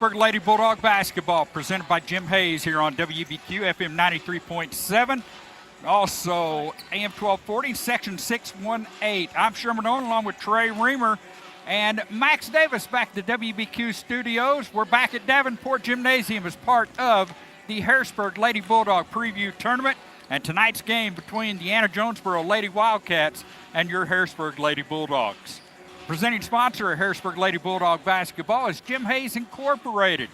Lady Bulldog basketball presented by Jim Hayes here on WBQ FM 93.7. Also AM 1240, section 618. I'm Sherman Owen along with Trey Reamer and Max Davis back at the WBQ studios. We're back at Davenport Gymnasium as part of the Harrisburg Lady Bulldog preview tournament. And tonight's game between the Anna-Jonesboro Lady Wildcats and your Harrisburg Lady Bulldogs. Presenting sponsor of Harrisburg Lady Bulldog basketball is Jim Hayes Incorporated.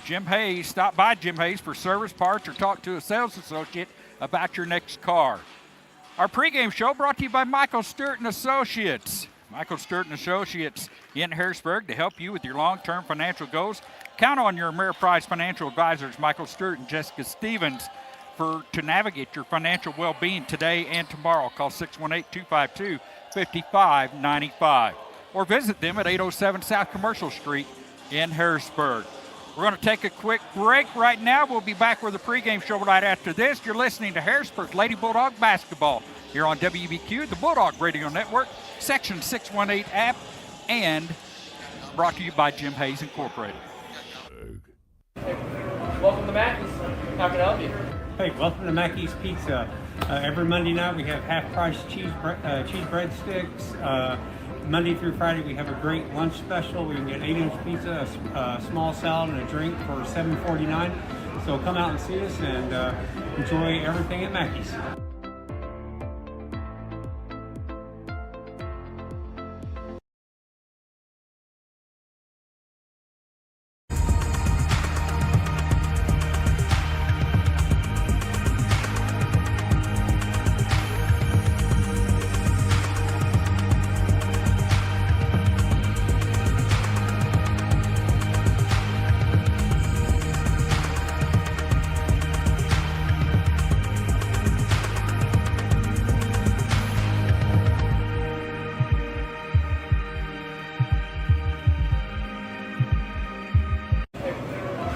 Jim Hayes, stop by Jim Hayes for service parts or talk to a sales associate about your next car. Our pregame show brought to you by Michael Stewart and Associates. Michael Stewart and Associates in Harrisburg to help you with your long-term financial goals. Count on your Ameriprise financial advisors, Michael Stewart and Jessica Stevens, to navigate your financial well-being today and tomorrow. Call 618-252-5595. Or visit them at 807 South Commercial Street in Harrisburg. We're going to take a quick break right now. We'll be back with the pregame show right after this. You're listening to Harrisburg Lady Bulldog basketball here on WBQ, the Bulldog Radio Network, Section 618 app, and brought to you by Jim Hayes Incorporated. Hey, welcome to Mackey's. How can I help you? Hey, welcome to Mackey's Pizza. Every Monday night we have half-price cheese breadsticks. Monday through Friday, we have a great lunch special. We can get 8-inch pizza, a small salad, and a drink for $7.49. So come out and see us and enjoy everything at Mackey's.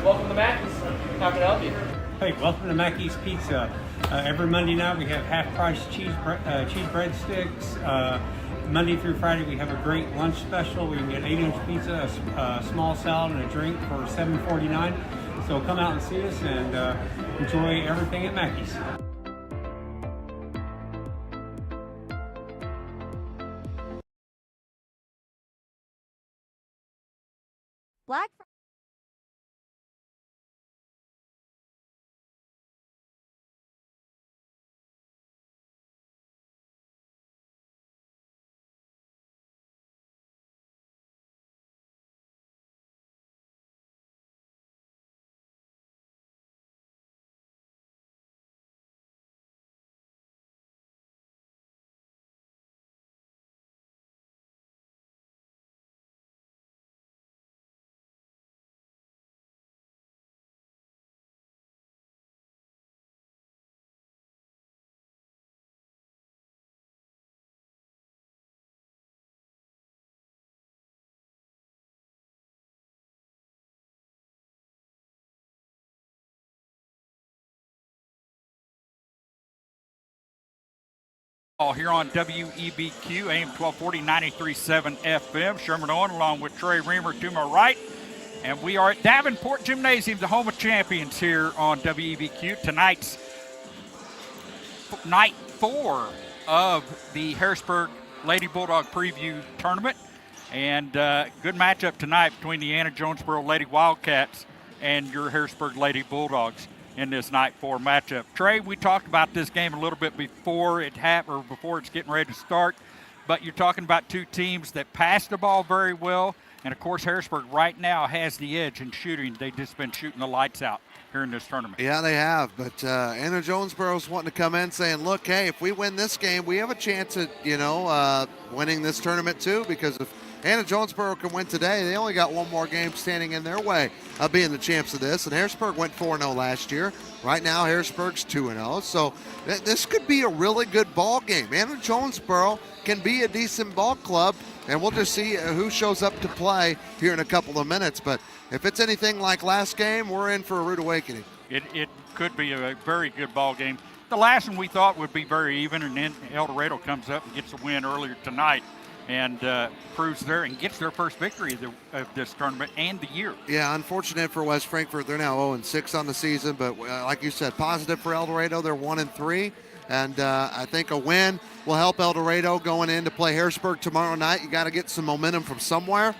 Welcome to Mackey's. How can I help you? Hey, welcome to Mackey's Pizza. Every Monday night we have half-price cheese breadsticks. Monday through Friday we have a great lunch special. We can get 8-inch pizza, a small salad, and a drink for $7.49. So come out and see us and enjoy everything at Mackey's. Black Here on WEBQ, AM 1240, 93.7 FM. Sherman Owen along with Trey Reamer to my right. And we are at Davenport Gymnasium, the home of champions here on WEBQ. Tonight's night 4 of the Harrisburg Lady Bulldog preview tournament. And good matchup tonight between the Anna-Jonesboro Lady Wildcats and your Harrisburg Lady Bulldogs in this night 4 matchup. Trey, we talked about this game a little bit before it happened, or before it's getting ready to start, but you're talking about two teams that pass the ball very well, and of course Harrisburg right now has the edge in shooting. They've just been shooting the lights out here in this tournament. Yeah, they have, but Anna-Jonesboro's wanting to come in saying, look, hey, if we win this game, we have a chance at, winning this tournament too, because if Anna-Jonesboro can win today, they only got one more game standing in their way of being the champs of this. And Harrisburg went 4-0 last year. Right now, Harrisburg's 2-0. So this could be a really good ball game. Anna-Jonesboro can be a decent ball club, and we'll just see who shows up to play here in a couple of minutes. But if it's anything like last game, we're in for a rude awakening. It could be a very good ball game. The last one we thought would be very even, and then El Dorado comes up and gets a win earlier tonight and proves there and gets their first victory of this tournament and the year. Yeah, unfortunate for West Frankfort. They're now 0-6 on the season, but like you said, positive for El Dorado. They're 1-3, and I think a win will help El Dorado going in to play Harrisburg tomorrow night. You got to get some momentum from somewhere.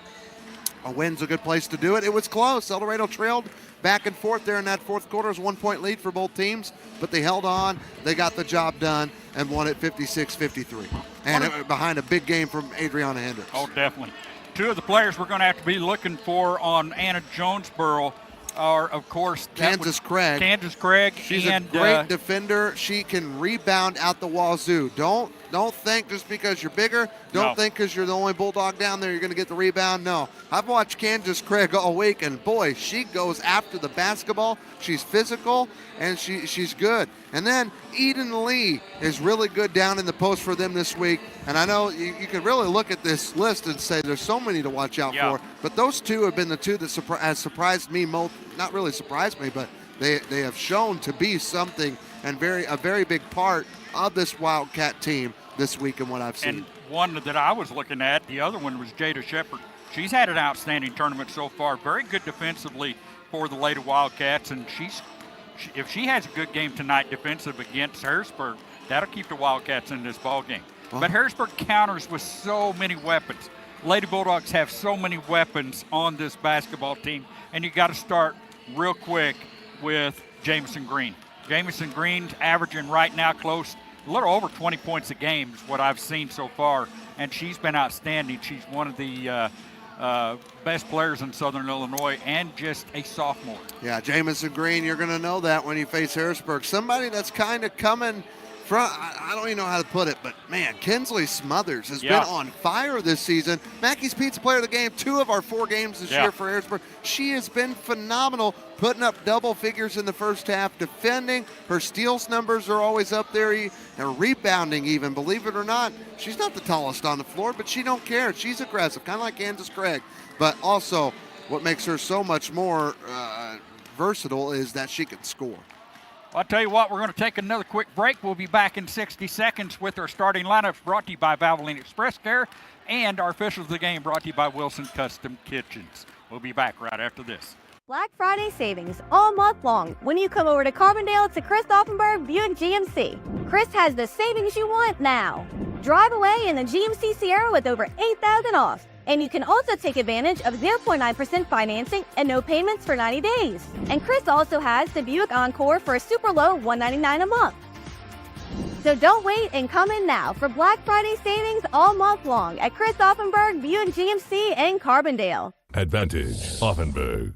A win's a good place to do it. It was close. El Dorado trailed back and forth there in that fourth quarter. It was 1 point lead for both teams, but they held on. They got the job done and won it 56-53. And behind a big game from Adriana Hendricks. Oh, definitely. Two of the players we're going to have to be looking for on Anna-Jonesboro are, of course, Kansas Craig. Kansas Craig. She's and, a great defender. She can rebound out the wazoo. Don't think just because you're bigger, don't think because you're the only Bulldog down there you're going to get the rebound. No. I've watched Kansas Craig all week, and boy, she goes after the basketball. She's physical, and she's good. And then Eden Lee is really good down in the post for them this week. And I know you can really look at this list and say there's so many to watch out for. But those two have been the two that has surprised me most. Not really surprised me, but they have shown to be something and a very big part of this Wildcat team this week in what I've seen. And one that I was looking at, the other one was Jada Shepard. She's had an outstanding tournament so far. Very good defensively for the Lady Wildcats, and if she has a good game tonight defensive against Harrisburg, that'll keep the Wildcats in this ball game. But Harrisburg counters with so many weapons. Lady Bulldogs have so many weapons on this basketball team, and you got to start real quick with Jamison Green. Jamison Green's averaging right now a little over 20 points a game is what I've seen so far, and she's been outstanding. She's one of the best players in Southern Illinois and just a sophomore. Yeah, Jamison Green, you're going to know that when you face Harrisburg. Somebody that's kind of coming from, I don't even know how to put it, but man, Kinsley Smothers has been on fire this season. Mackey's Pizza Player of the Game, 2 of our 4 games this year for Harrisburg. She has been phenomenal, putting up double figures in the first half, defending. Her steals numbers are always up there, and rebounding even, believe it or not. She's not the tallest on the floor, but she don't care. She's aggressive, kind of like Kansas Craig. But also, what makes her so much more versatile is that she can score. I'll tell you what, we're going to take another quick break. We'll be back in 60 seconds with our starting lineups brought to you by Valvoline Express Care and our officials of the game brought to you by Wilson Custom Kitchens. We'll be back right after this. Black Friday savings all month long when you come over to Carbondale to Chris Offenberg Buick GMC. Chris has the savings you want now. Drive away in the GMC Sierra with over $8,000 off. And you can also take advantage of 0.9% financing and no payments for 90 days. And Chris also has the Buick Encore for a super low $199 a month. So don't wait and come in now for Black Friday savings all month long at Chris Offenberg Buick GMC in Carbondale. Advantage Offenberg.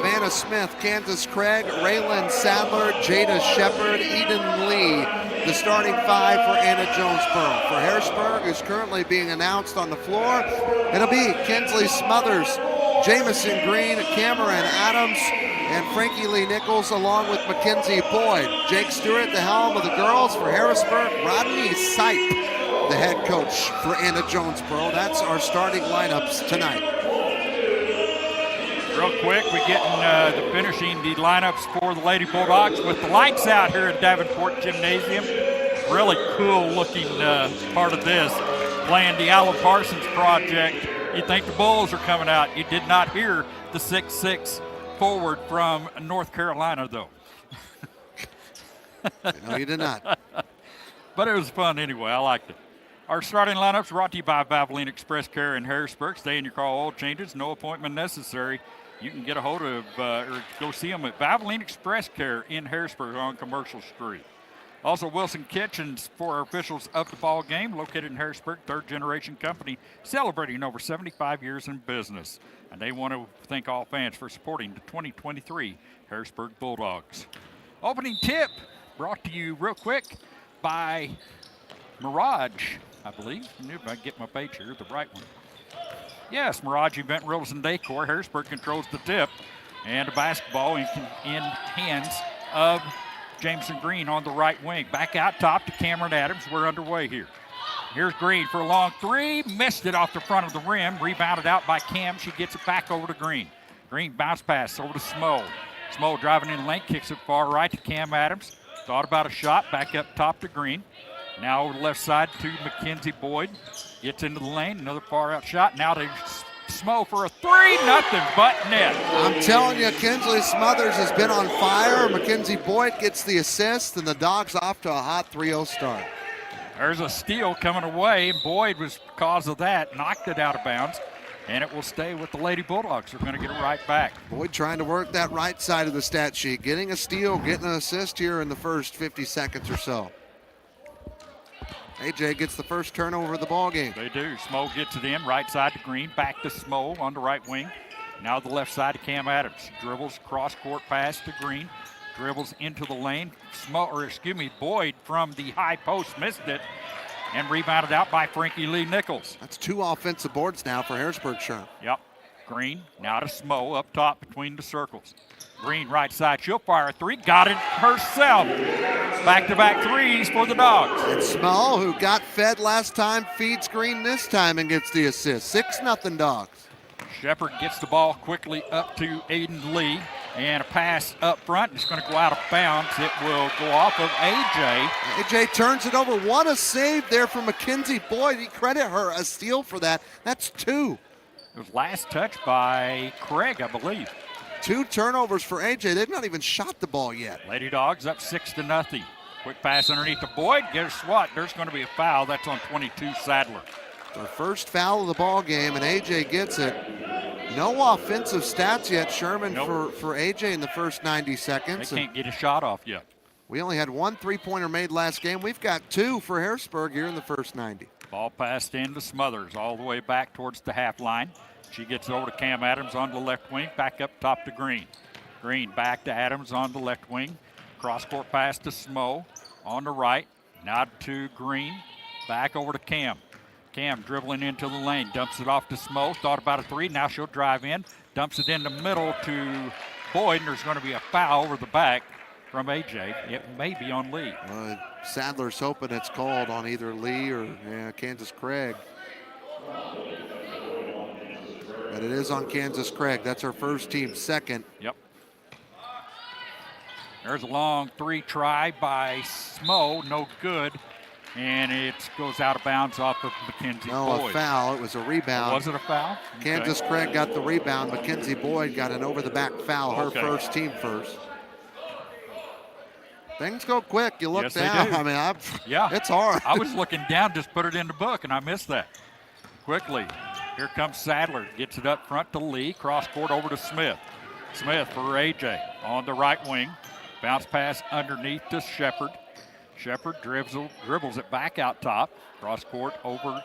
Savannah Smith, Kansas Craig, Raylan Sadler, Jada Shepard, Eden Lee, the starting 5 for Anna-Jonesboro. For Harrisburg, who's currently being announced on the floor, it'll be Kinsley Smothers, Jamison Green, Cameron Adams, and Frankie Lee Nichols, along with Mackenzie Boyd. Jake Stewart at the helm of the girls. For Harrisburg, Rodney Sipe, the head coach for Anna-Jonesboro. That's our starting lineups tonight. Real quick, we're getting finishing the lineups for the Lady Bulldogs with the lights out here at Davenport Gymnasium. Really cool looking part of this, playing the Alan Parsons project. You think the Bulls are coming out. You did not hear the 6'6" forward from North Carolina, though. No, you did not. But it was fun anyway. I liked it. Our starting lineups brought to you by Valvoline Express Care in Harrisburg. Stay in your car, oil changes, no appointment necessary. You can get a hold of or go see them at Valvoline Express Care in Harrisburg on Commercial Street. Also, Wilson Kitchens for our officials of the ball game, located in Harrisburg, third-generation company, celebrating over 75 years in business. And they want to thank all fans for supporting the 2023 Harrisburg Bulldogs. Opening tip brought to you real quick by Mirage, I believe. If I get my page here, the right one. Yes, Mirage Event Rentals and Decor. Harrisburg controls the tip, and the basketball in hands of Jameson Green on the right wing. Back out top to Cameron Adams. We're underway here. Here's Green for a long three. Missed it off the front of the rim. Rebounded out by Cam. She gets it back over to Green. Green bounce pass over to Smo. Smo driving in the lane, kicks it far right to Cam Adams. Thought about a shot. Back up top to Green. Now over the left side to Mackenzie Boyd. Gets into the lane. Another far out shot. Now to Smo for a three. Nothing but net. I'm telling you, Kinsley Smothers has been on fire. Mackenzie Boyd gets the assist, and the Dogs off to a hot 3-0 start. There's a steal coming away. Boyd was cause of that. Knocked it out of bounds. And it will stay with the Lady Bulldogs. They're going to get it right back. Boyd trying to work that right side of the stat sheet. Getting a steal, getting an assist here in the first 50 seconds or so. AJ gets the first turnover of the ball game. They do. Smo gets it in, right side to Green, back to Smo on the right wing. Now the left side to Cam Adams. Dribbles, cross-court pass to Green. Dribbles into the lane. Boyd from the high post missed it and rebounded out by Frankie Lee Nichols. That's 2 offensive boards now for Harrisburg, Sherm. Yep. Green now to Smo up top between the circles. Green right side, she'll fire a three, got it herself. Back-to-back threes for the Dogs. And Small, who got fed last time, feeds Green this time and gets the assist. 6-0 Dogs. Shepard gets the ball quickly up to Aiden Lee, and a pass up front. It's going to go out of bounds. It will go off of AJ. AJ turns it over. What a save there from Mackenzie Boyd. You credit her a steal for that. That's 2. It was last touched by Craig, I believe. 2 turnovers for AJ. They've not even shot the ball yet. Lady Dogs up 6-0. Quick pass underneath to Boyd. Guess what? There's going to be a foul. That's on 22 Sadler. Their first foul of the ball game, and AJ gets it. No offensive stats yet, Sherman, nope. for AJ in the first 90 seconds. They can't get a shot off yet. We only had 1 3-pointer made last game. We've got 2 for Harrisburg here in the first 90. Ball passed into Smothers all the way back towards the half line. She gets over to Cam Adams on the left wing, back up top to Green. Green back to Adams on the left wing. Cross-court pass to Smo on the right. Now to Green, back over to Cam. Cam dribbling into the lane, dumps it off to Smo, thought about a three, now she'll drive in, dumps it in the middle to Boyd, and there's going to be a foul over the back from AJ. It may be on Lee. Sadler's hoping it's called on either Lee or Kansas Craig. But it is on Kansas Craig. That's our first team, second. Yep. There's a long three try by Smo, no good. And it goes out of bounds off of Mackenzie Boyd. No, a foul. It was a rebound. Was it a foul? Kansas Craig got the rebound. Mackenzie Boyd got an over-the-back foul, her first, team first. Things go quick. You look down. I mean, it's hard. I was looking down, just put it in the book, and I missed that. Quickly, here comes Sadler. Gets it up front to Lee. Cross court over to Smith. Smith for AJ on the right wing. Bounce pass underneath to Shepard. Shepard dribbles it back out top. Cross court over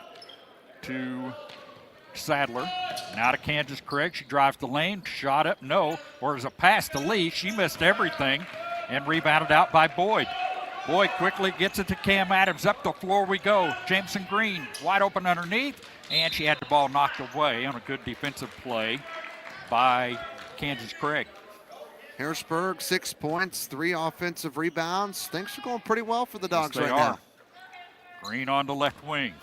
to Sadler. Now to Kansas Craig. She drives the lane. Shot up, no. Or is a pass to Lee. She missed everything and rebounded out by Boyd. Boyd quickly gets it to Cam Adams. Up the floor we go. Jameson Green wide open underneath. And she had the ball knocked away on a good defensive play by Kansas Craig. Harrisburg, 6 points, 3 offensive rebounds. Things are going pretty well for the Dogs Yes, they right are. now. Green on the left wing.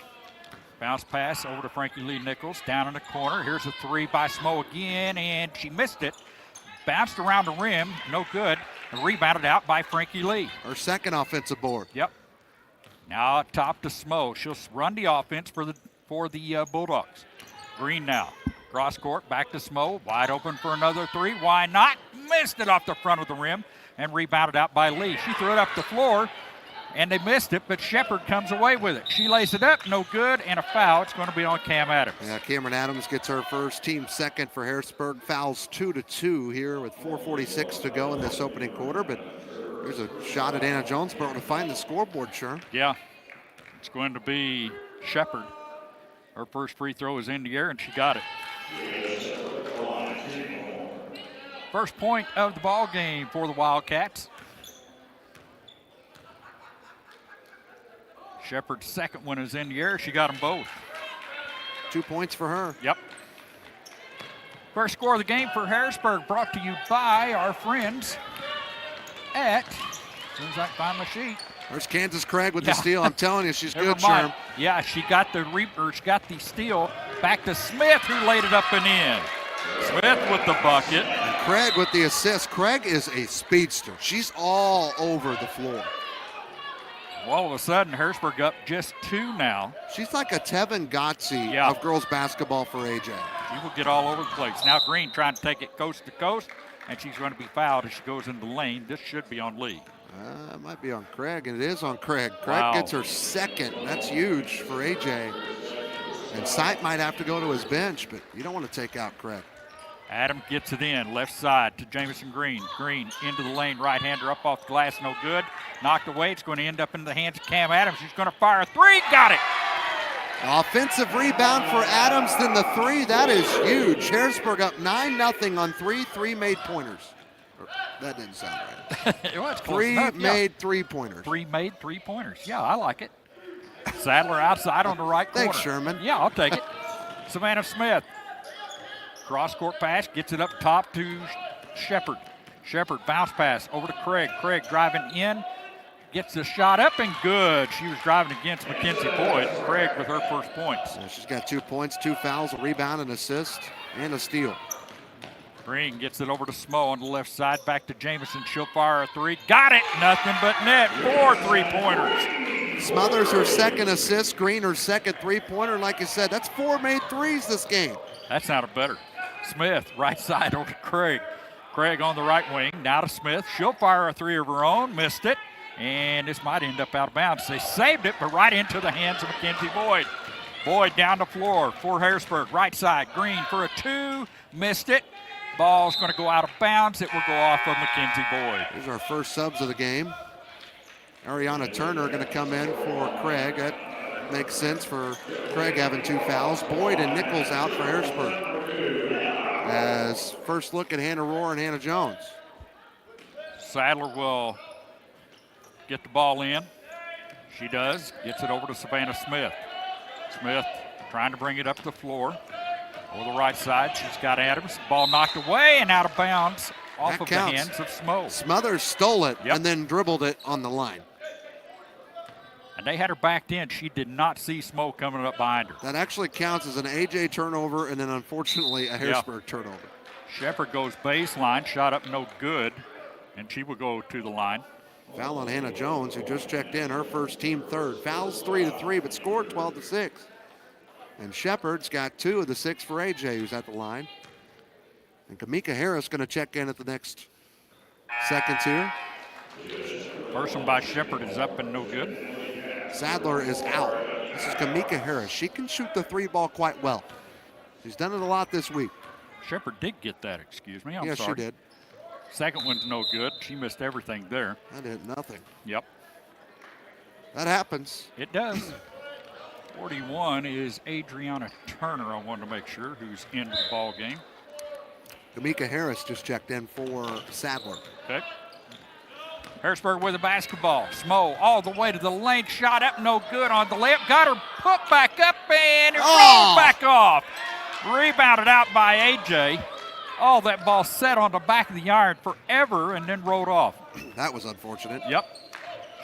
Bounce pass over to Frankie Lee Nichols. Down in the corner. Here's a three by Smo again, and she missed it. Bounced around the rim. No good. And rebounded out by Frankie Lee. Her second offensive board. Yep. Now up top to Smo. She'll run the offense for the Bulldogs. Green now. Cross court, back to Smo. Wide open for another three. Why not? Missed it off the front of the rim and rebounded out by Lee. She threw it up the floor, and they missed it, but Shepard comes away with it. She lays it up, no good, and a foul. It's going to be on Cam Adams. Yeah, Cameron Adams gets her first, team second for Harrisburg. Fouls 2-2 here with 4:46 to go in this opening quarter, but there's a shot at Anna-Jonesboro to find the scoreboard, sure. Yeah, it's going to be Shepard. Her first free throw is in the air, and she got it. First point of the ball game for the Wildcats. Shepard's second one is in the air. She got them both. 2 points for her. Yep. First score of the game for Harrisburg, brought to you by our friends at, as soon as I can find my sheet. There's Kansas Craig with the steal. I'm telling you, she's Never good, mind. Sherm. Yeah, she got the steal. Back to Smith, who laid it up and in. Smith with the bucket. And Craig with the assist. Craig is a speedster. She's all over the floor. All of a sudden, Harrisburg up just 2 now. She's like a Tevin Gotze Yeah. of girls basketball for AJ. She will get all over the place. Now Green trying to take it coast to coast, and she's going to be fouled as she goes into the lane. This should be on Lee. It might be on Craig, and it is on Craig. Craig Wow. gets her second. That's huge for AJ. And Sight might have to go to his bench, but you don't want to take out Craig. Adam gets it in, left side to Jamison Green. Green into the lane, right-hander up off the glass, no good. Knocked away, it's going to end up in the hands of Cam Adams. She's going to fire a three, got it! Offensive rebound for Adams, then the three. That is huge. Harrisburg up 9-0 on 3 made pointers. That didn't sound right. Well, it's close 3 enough, yeah. made 3-pointers. 3 made 3-pointers. Yeah, I like it. Sadler outside on the right corner. Thanks, Sherman. Yeah, I'll take it. Savannah Smith. Cross-court pass, gets it up top to Shepard. Shepard, bounce pass over to Craig. Craig driving in, gets the shot up and good. She was driving against Mackenzie Boyd. Craig with her first points. Yeah, she's got 2 points, 2 fouls, a rebound, an assist, and a steal. Green gets it over to Smo on the left side. Back to Jamison. She'll fire a three. Got it. Nothing but net. 4 3-pointers. Smothers her second assist. Green her second 3-pointer. Like you said, that's 4 made threes this game. That sounded better. Smith, right side over to Craig. Craig on the right wing. Now to Smith. She'll fire a three of her own. Missed it. And this might end up out of bounds. They saved it, but right into the hands of Mackenzie Boyd. Boyd down the floor for Harrisburg. Right side. Green for a 2. Missed it. Ball's going to go out of bounds. It will go off of Mackenzie Boyd. Here's our first subs of the game. Ariana Turner going to come in for Craig. That makes sense for Craig having 2 fouls. Boyd and Nichols out for Harrisburg. As first look at Hannah Rohr and Hannah Jones. Sadler will get the ball in. She does. Gets it over to Savannah Smith. Smith trying to bring it up the floor. Over the right side, she's got Adams. Ball knocked away and out of bounds off That of counts. the hands of Smo. Smothers stole it Yep. and then dribbled it on the line. And they had her backed in. She did not see Smo coming up behind her. That actually counts as an AJ turnover and then unfortunately a Harrisburg turnover. Shepard goes baseline, shot up no good, and she will go to the line. Foul on Hannah Jones, who just checked in, her first team third. Fouls 3-3, but scored 12-6. And Shepard's got 2 of the 6 for AJ, who's at the line. And Kamika Harris going to check in at the next seconds here. First one by Shepard is up and no good. Sadler is out. This is Kamika Harris. She can shoot the 3 ball quite well. She's done it a lot this week. Shepard did get that, excuse me. I'm Yes, sorry. she did. Second one's no good. She missed everything there. That did nothing. Yep, That happens. it does. 41 is Adriana Turner, I wanted to make sure, who's into the ball game. D'Amica Harris just checked in for Sadler. Okay. Harrisburg with the basketball. Smo all the way to the lane. Shot up, no good on the layup. Got her put back up, and it rolled back off. Rebounded out by A.J. Oh, that ball set on the back of the iron forever and then rolled off. That was unfortunate. Yep.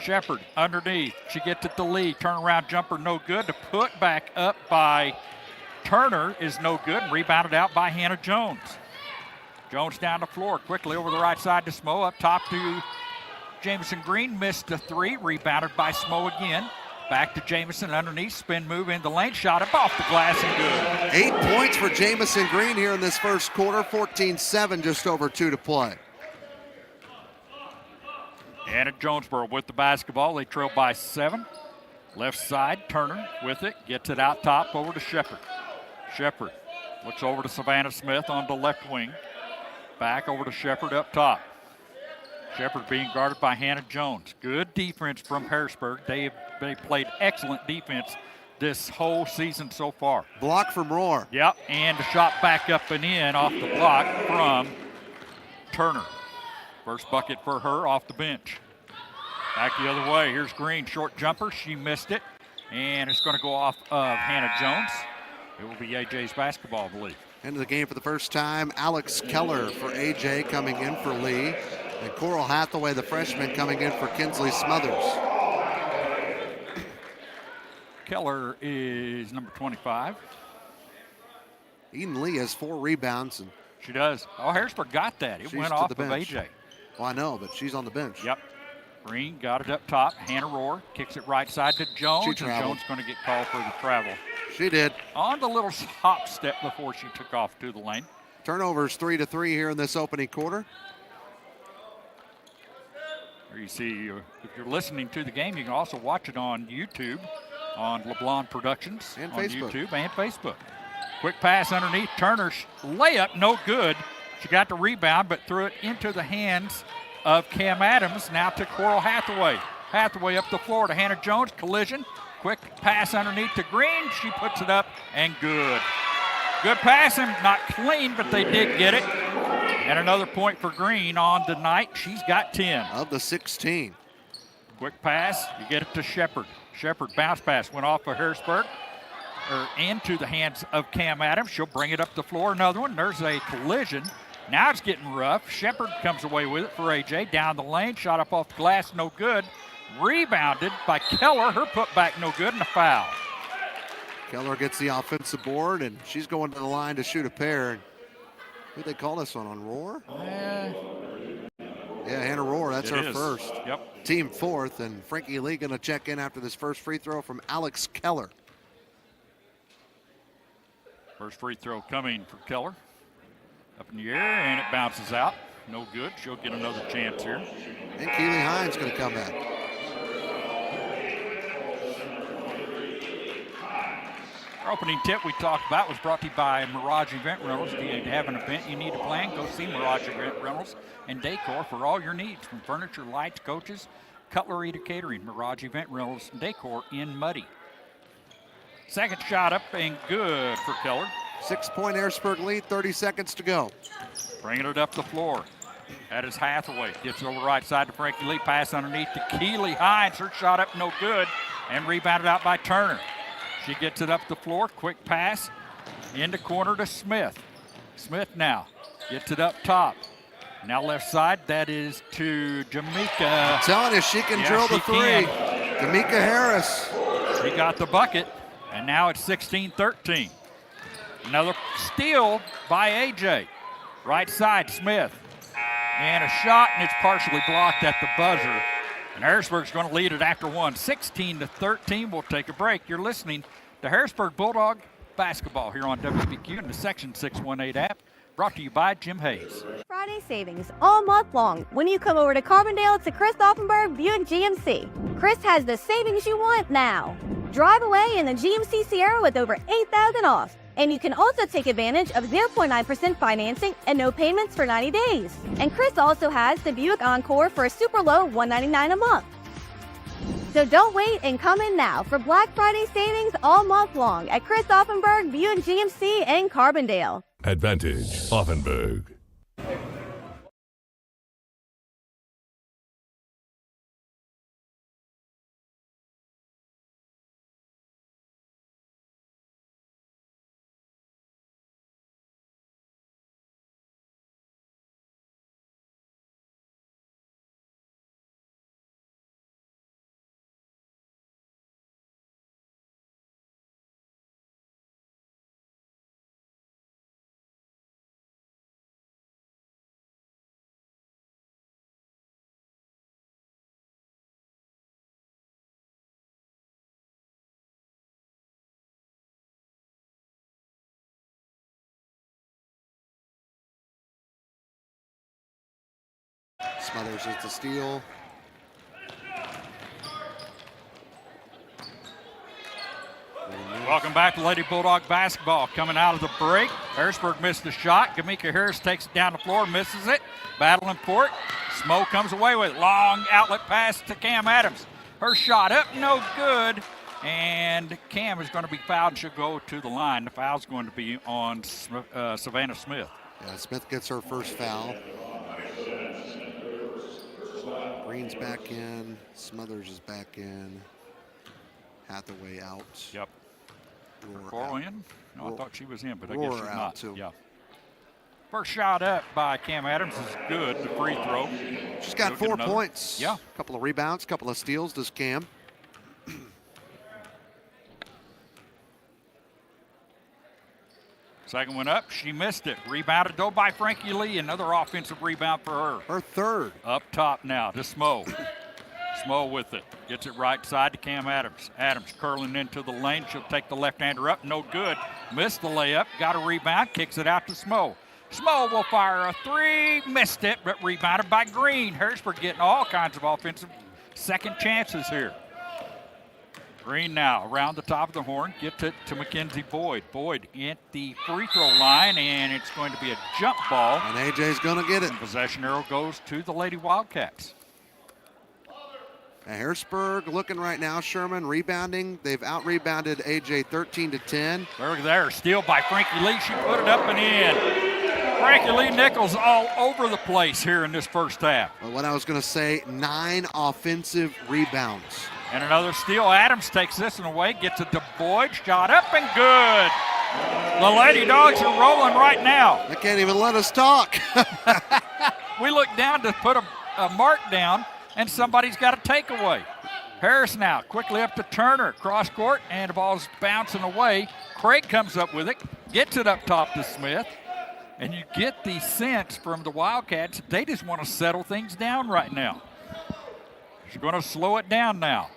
Shepard underneath. She gets it to Lee. Turnaround jumper, no good. To put back up by Turner is no good. Rebounded out by Hannah Jones. Jones down the floor. Quickly over the right side to Smo. Up top to Jamison Green. Missed a three. Rebounded by Smo again. Back to Jamison underneath. Spin move in the lane. Shot up off the glass and good. 8 points for Jamison Green here in this first quarter. 14-7, just over 2 to play. Anna-Jonesboro with the basketball. They trail by 7. Left side, Turner with it. Gets it out top over to Shepard. Shepard looks over to Savannah Smith on the left wing. Back over to Shepard up top. Shepard being guarded by Hannah Jones. Good defense from Harrisburg. They played excellent defense this whole season so far. Block from Rohr. Yep, and the shot back up and in off the block from Turner. First bucket for her off the bench. Back the other way. Here's Green, short jumper. She missed it, and it's going to go off of Hannah Jones. It will be AJ's basketball, I believe. End of the game for the first time. Alex Keller for AJ coming in for Lee. And Coral Hathaway, the freshman, coming in for Kinsley Smothers. Keller is number 25. Eden Lee has 4 rebounds. And She does. Oh, Harrisburg got that. It she's went to off the of bench. AJ. Well, I know, but she's on the bench. Yep. Green got it up top. Hannah Rohr kicks it right side to Jones. She And traveled. Jones going to get called for the travel. She did. On the little hop step before she took off to the lane. Turnovers 3-3 here in this opening quarter. There you see, if you're listening to the game, you can also watch it on YouTube, on LeBlanc Productions, And on Facebook. YouTube and Facebook. Quick pass underneath. Turner layup, no good. She got the rebound, but threw it into the hands of Cam Adams. Now to Coral Hathaway. Hathaway up the floor to Hannah Jones. Collision. Quick pass underneath to Green. She puts it up and good. Good passing, not clean, but they did get it. And another point for Green on the night. She's got 10. Of the 16. Quick pass, you get it to Shepard. Shepard bounce pass went off of Harrisburg, or into the hands of Cam Adams. She'll bring it up the floor. Another one. There's a collision. Now it's getting rough. Shepard comes away with it for AJ. Down the lane, shot up off the glass, no good. Rebounded by Keller. Her putback, no good, and a foul. Keller gets the offensive board, and she's going to the line to shoot a pair. Who'd they call this one on Rohr? Yeah, Hannah Rohr. That's her first. Yep. Team fourth, and Frankie Lee going to check in after this first free throw from Alex Keller. First free throw coming for Keller. Up in the air, and it bounces out. No good. She'll get another chance here. And Keely Hines going to come back. Our opening tip we talked about was brought to you by Mirage Event Rentals. If you have an event you need to plan, go see Mirage Event Rentals and Decor for all your needs, from furniture, lights, coaches, cutlery to catering. Mirage Event Rentals and Decor in Muddy. Second shot up and good for Keller. 6-point Harrisburg lead, 30 seconds to go. Bringing it up the floor. That is Hathaway. Gets it over right side to Frankie Lee. Pass underneath to Keely Hines. Her shot up no good, and rebounded out by Turner. She gets it up the floor. Quick pass into corner to Smith. Smith now gets it up top. Now left side. That is to Jamaica. I'm telling you, she can drill the three. D'Amica Harris. She got the bucket, and now it's 16-13. Another steal by AJ. Right side, Smith. And a shot, and it's partially blocked at the buzzer. And Harrisburg's going to lead it after one. 16-13. We'll take a break. You're listening to Harrisburg Bulldog basketball here on WBQ and the Section 618 app. Brought to you by Jim Hayes. Friday savings all month long when you come over to Carbondale to Chris Offenberg Buick GMC. Chris has the savings you want now. Drive away in the GMC Sierra with over $8,000 off. And you can also take advantage of 0.9% financing and no payments for 90 days. And Chris also has the Buick Encore for a super low $199 a month. So don't wait and come in now for Black Friday savings all month long at Chris Offenberg Buick GMC in Carbondale. Advantage Offenburg. Smothers is the steal. Welcome back to Lady Bulldog basketball. Coming out of the break, Harrisburg missed the shot. Gamika Harris takes it down the floor, misses it. Battling for it. Smo comes away with it. Long outlet pass to Cam Adams. Her shot up, no good. And Cam is going to be fouled and she'll go to the line. The foul's going to be on Savannah Smith. Yeah, Smith gets her first foul. Green's back in. Smothers is back in. Hathaway out. Yep. Roar out. In? No, I thought she was in, but I Roar guess she's out not. too. Yeah. First shot up by Cam Adams is good. The free throw. She's got 4 points. Yeah. A couple of rebounds, couple of steals. Does Cam. Second one up, she missed it. Rebounded though by Frankie Lee. Another offensive rebound for her. Her third. Up top now to Smo. Smo with it. Gets it right side to Cam Adams. Adams curling into the lane. She'll take the left-hander up. No good. Missed the layup. Got a rebound. Kicks it out to Smo. Smo will fire a three. Missed it, but rebounded by Green. Harrisburg getting all kinds of offensive second chances here. Green now around the top of the horn. Gets it to Mackenzie Boyd. Boyd at the free throw line, and it's going to be a jump ball. And AJ's going to get it. And possession arrow goes to the Lady Wildcats. Harrisburg looking right now, Sherman rebounding. They've out-rebounded AJ 13-10. There, steal by Frankie Lee. She put it up and in. Frankie Lee Nichols all over the place here in this first half. But what I was going to say, 9 offensive rebounds. And another steal. Adams takes this one away, gets it to Boyd. Shot up and good. The Lady Dogs are rolling right now. They can't even let us talk. We look down to put a mark down, and somebody's got a takeaway. Harris now quickly up to Turner, cross court, and the ball's bouncing away. Craig comes up with it, gets it up top to Smith, and you get the sense from the Wildcats, they just want to settle things down right now. She's going to slow it down now.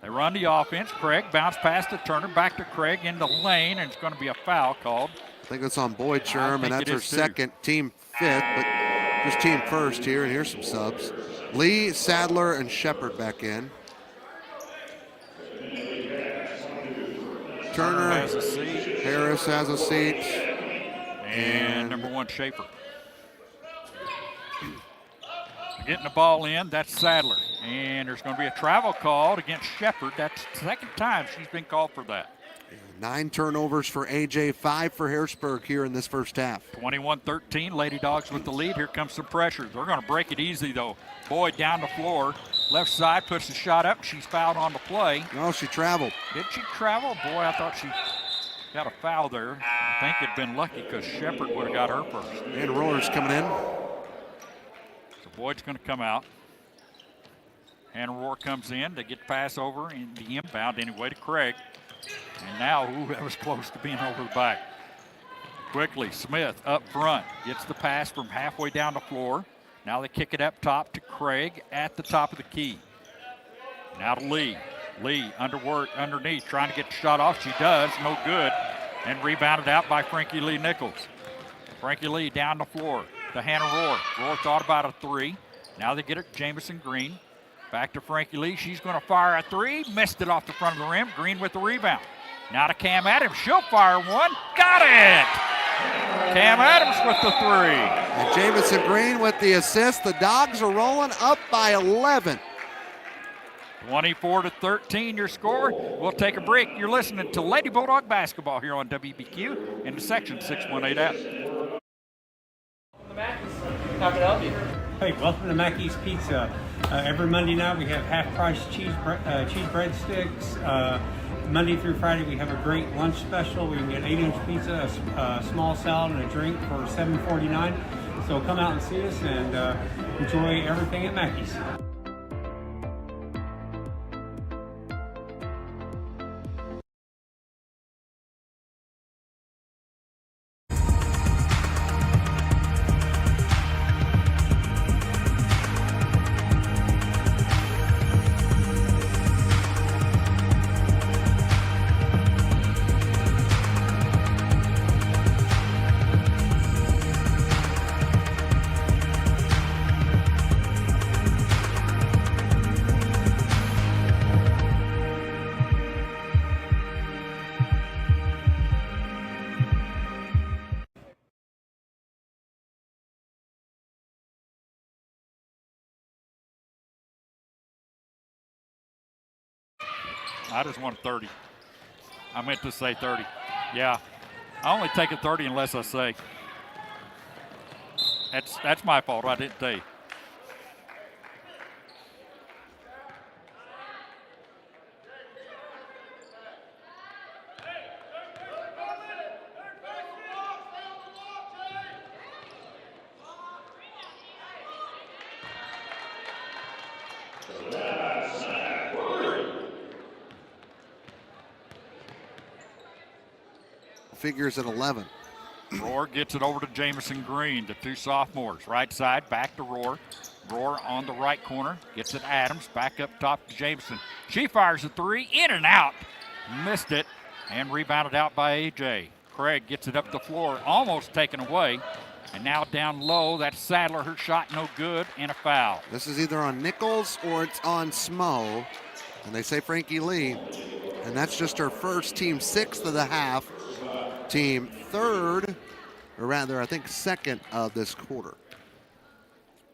They run the offense. Craig bounce pass to Turner, back to Craig in the lane, and it's going to be a foul called. I think that's on Boyd, Sherman. That's her second, team fifth, but just team first here. And here's some subs. Lee, Sadler, and Shepard back in. Turner has a seat. Harris has a seat. And number 1, Schaefer. Getting the ball in, that's Sadler. And there's going to be a travel called against Shepard. That's the second time she's been called for that. 9 turnovers for AJ, 5 for Harrisburg here in this first half. 21-13, Lady Dogs with the lead. Here comes some pressure. They're going to break it easy, though. Boyd down the floor. Left side puts the shot up. She's fouled on the play. No, she traveled. Did she travel? Boy, I thought she got a foul there. I think it'd been lucky because Shepard would have got her first. And Rollers coming in. So Boyd's going to come out. Hannah Rohr comes in. They get the pass over in the inbound anyway to Craig. And now, that was close to being over the back. Quickly, Smith up front. Gets the pass from halfway down the floor. Now they kick it up top to Craig at the top of the key. Now to Lee. Lee underneath, trying to get the shot off. She does, no good. And rebounded out by Frankie Lee Nichols. Frankie Lee down the floor to Hannah Rohr. Rohr thought about a three. Now they get it to Jamison Green. Back to Frankie Lee. She's going to fire a three. Missed it off the front of the rim. Green with the rebound. Now to Cam Adams. She'll fire one. Got it! Cam Adams with the three. And Jamison Green with the assist. The Dogs are rolling up by 11. 24-13 your score. We'll take a break. You're listening to Lady Bulldog basketball here on WBQ in the Section 618 app. The Mackey's. How can I help you? Hey, welcome to Mackey's Pizza. Every Monday night we have half-price cheese breadsticks. Monday through Friday we have a great lunch special. We can get 8-inch pizza, a small salad, and a drink for $7.49. So come out and see us and enjoy everything at Mackey's. I just want 30. I meant to say 30. Yeah. I only take a 30 unless I say. That's my fault. I didn't tell you. Figures at 11. Rohr gets it over to Jamison Green, the two sophomores. Right side, back to Rohr. Rohr on the right corner, gets it Adams, back up top to Jamison. She fires a three, in and out. Missed it, and rebounded out by A.J. Craig gets it up the floor, almost taken away. And now down low, that's Sadler. Her shot no good, and a foul. This is either on Nichols or it's on Smo. And they say Frankie Lee. And that's just her first, team sixth of the half. Team third, or rather, I think second of this quarter.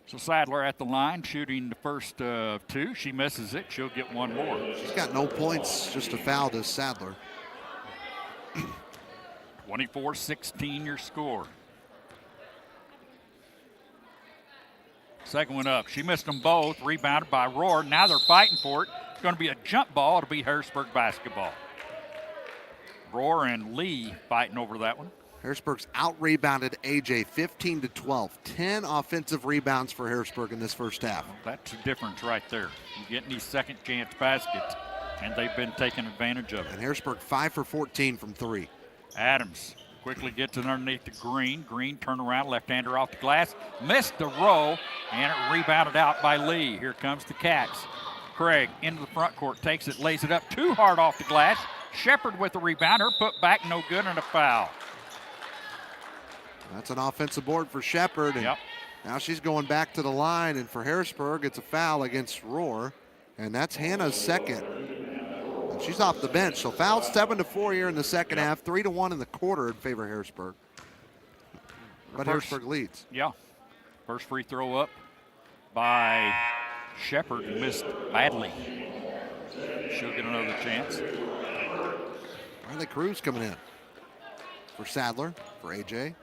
So Sadler at the line, shooting the first of two. She misses it. She'll get one more. She's got no points, just a foul to Sadler. 24-16 your score. Second one up. She missed them both. Rebounded by Rohr. Now they're fighting for it. It's going to be a jump ball. It'll be Harrisburg basketball. Rohr and Lee fighting over that one. Harrisburg's out-rebounded AJ 15-12. 10 offensive rebounds for Harrisburg in this first half. That's the difference right there. You're getting these second chance baskets, and they've been taking advantage of it. And Harrisburg 5 for 14 from three. Adams quickly gets it underneath the Green. Green turn around, left-hander off the glass. Missed the roll, and it rebounded out by Lee. Here comes the Cats. Craig into the front court, takes it, lays it up too hard off the glass. Shepard with the rebound. Her put back, no good, and a foul. That's an offensive board for Shepard. And now she's going back to the line, and for Harrisburg, it's a foul against Rohr. And that's Hannah's second. And she's off the bench. So fouled 7-4 here in the second half, 3-1 in the quarter in favor of Harrisburg. But Harrisburg leads. Yeah. First free throw up by Shepard, missed badly. She'll get another chance. Riley Cruz coming in for Sadler, for AJ.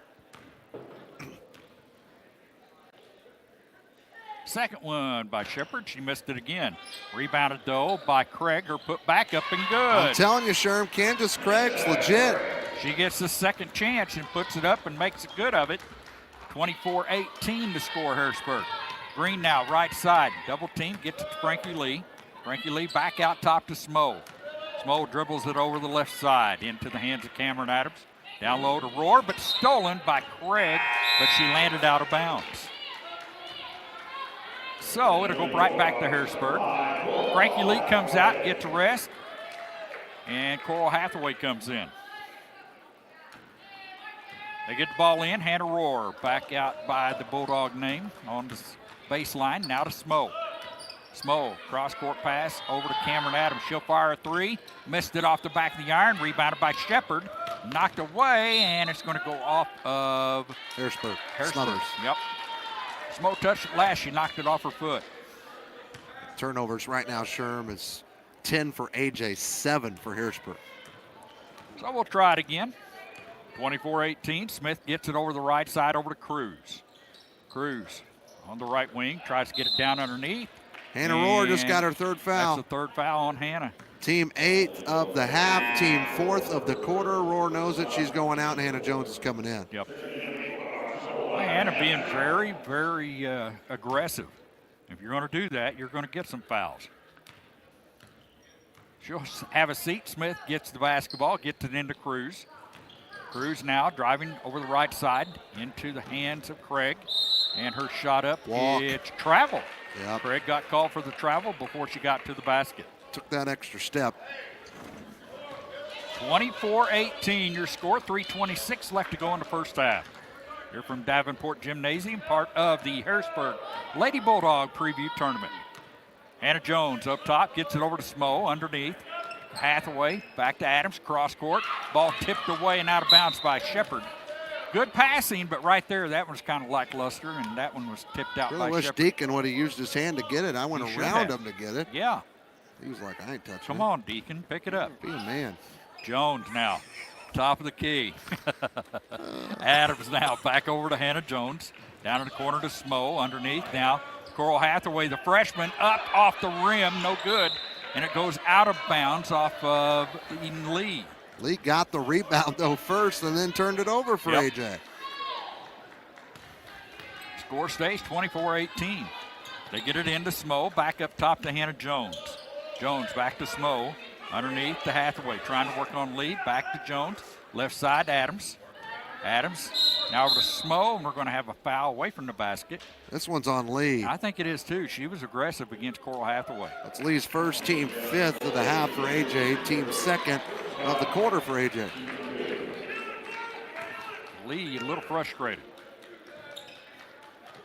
Second one by Shepard. She missed it again. Rebounded, though, by Craig. Her put back up and good. I'm telling you, Sherm, Kansas Craig's legit. She gets the second chance and puts it up and makes it good of it. 24-18 to score Harrisburg. Green now, right side. Double team, gets it to Frankie Lee. Frankie Lee back out top to Smo. Smo dribbles it over the left side into the hands of Cameron Adams. Down low to Rohr, but stolen by Craig, but she landed out of bounds. So it'll go right back to Harrisburg. Frankie Lee comes out, gets a rest, and Coral Hathaway comes in. They get the ball in, Hannah Rohr back out by the Bulldog name on the baseline, now to Smo. Smo, cross-court pass over to Cameron Adams. She'll fire a three. Missed it off the back of the iron. Rebounded by Shepard. Knocked away, and it's going to go off of Harrisburg. Smothers. Yep. Smo touched it last. She knocked it off her foot. Turnovers right now, Sherm, is 10 for AJ, 7 for Harrisburg. So we'll try it again. 24-18. Smith gets it over the right side over to Cruz. Cruz on the right wing, tries to get it down underneath. Hannah Rohr just got her third foul. That's the third foul on Hannah. Team 8th of the half, team 4th of the quarter. Rohr knows it. She's going out, and Hannah Jones is coming in. Yep. Hannah being very, very aggressive. If you're going to do that, you're going to get some fouls. She'll have a seat. Smith gets the basketball, gets it into Cruz. Cruz now driving over the right side into the hands of Craig. And her shot up, it's travel. Yep. Craig got called for the travel before she got to the basket. Took that extra step. 24-18 your score, 3:26 left to go in the first half. Here from Davenport Gymnasium, part of the Harrisburg Lady Bulldog preview tournament. Hannah Jones up top, gets it over to Smo underneath. Hathaway back to Adams, cross court. Ball tipped away and out of bounds by Shepard. Good passing, but right there, that one's kind of lackluster, and that one was tipped out really by wish Shepard. Deacon would have used his hand to get it. I went He should around have. him to get it. Yeah. He was like, I ain't touching it. Come on, Deacon, pick it up. Be a man. Jones now, top of the key. Adams now back over to Hannah Jones. Down in the corner to Smo underneath. Now Coral Hathaway, the freshman, up off the rim, no good. And it goes out of bounds off of Eden Lee. Lee got the rebound, though, first and then turned it over for AJ. Score stays 24-18. They get it into Smo, back up top to Hannah Jones. Jones back to Smo, underneath to Hathaway, trying to work on Lee, back to Jones. Left side, Adams. Adams now over to Smo, and we're going to have a foul away from the basket. This one's on Lee. I think it is too. She was aggressive against Coral Hathaway. That's Lee's first, team 5th of the half for AJ, team 2nd of the quarter for AJ. Lee a little frustrated.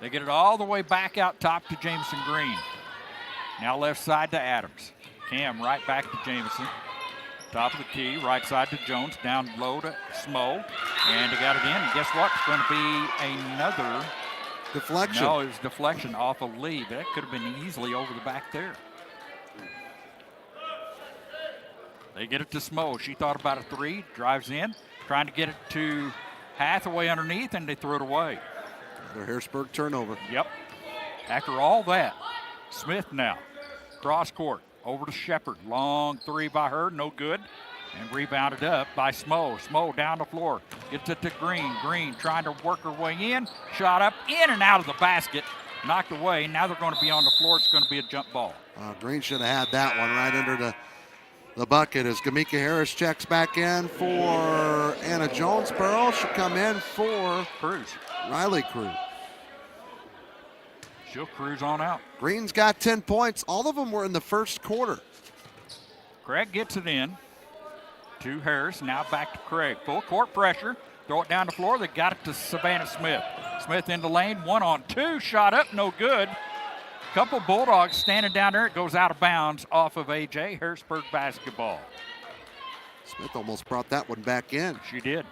They get it all the way back out top to Jameson Green. Now left side to Adams. Cam right back to Jameson. Top of the key, right side to Jones, down low to Smo. And they got it in, and guess what? It's going to be another deflection. No, it was deflection off of Lee, but that could have been easily over the back there. They get it to Smo. She thought about a three, drives in, trying to get it to Hathaway underneath, and they threw it away. The Harrisburg turnover. Yep. After all that, Smith now, cross court, over to Shepard. Long three by her, no good. And rebounded up by Smo. Smo down the floor, gets it to Green. Green trying to work her way in. Shot up, in and out of the basket. Knocked away. Now they're going to be on the floor. It's going to be a jump ball. Green should have had that one right under the bucket as Gamika Harris checks back in for Anna-Jonesboro. She'll come in for Cruz. Riley Cruz. She'll cruise on out. Green's got 10 points. All of them were in the first quarter. Craig gets it in to Harris. Now back to Craig. Full court pressure. Throw it down the floor. They got it to Savannah Smith. Smith into lane. 1-on-2. Shot up. No good. Couple Bulldogs standing down there. It goes out of bounds off of AJ. Harrisburg basketball. Smith almost brought that one back in. She did.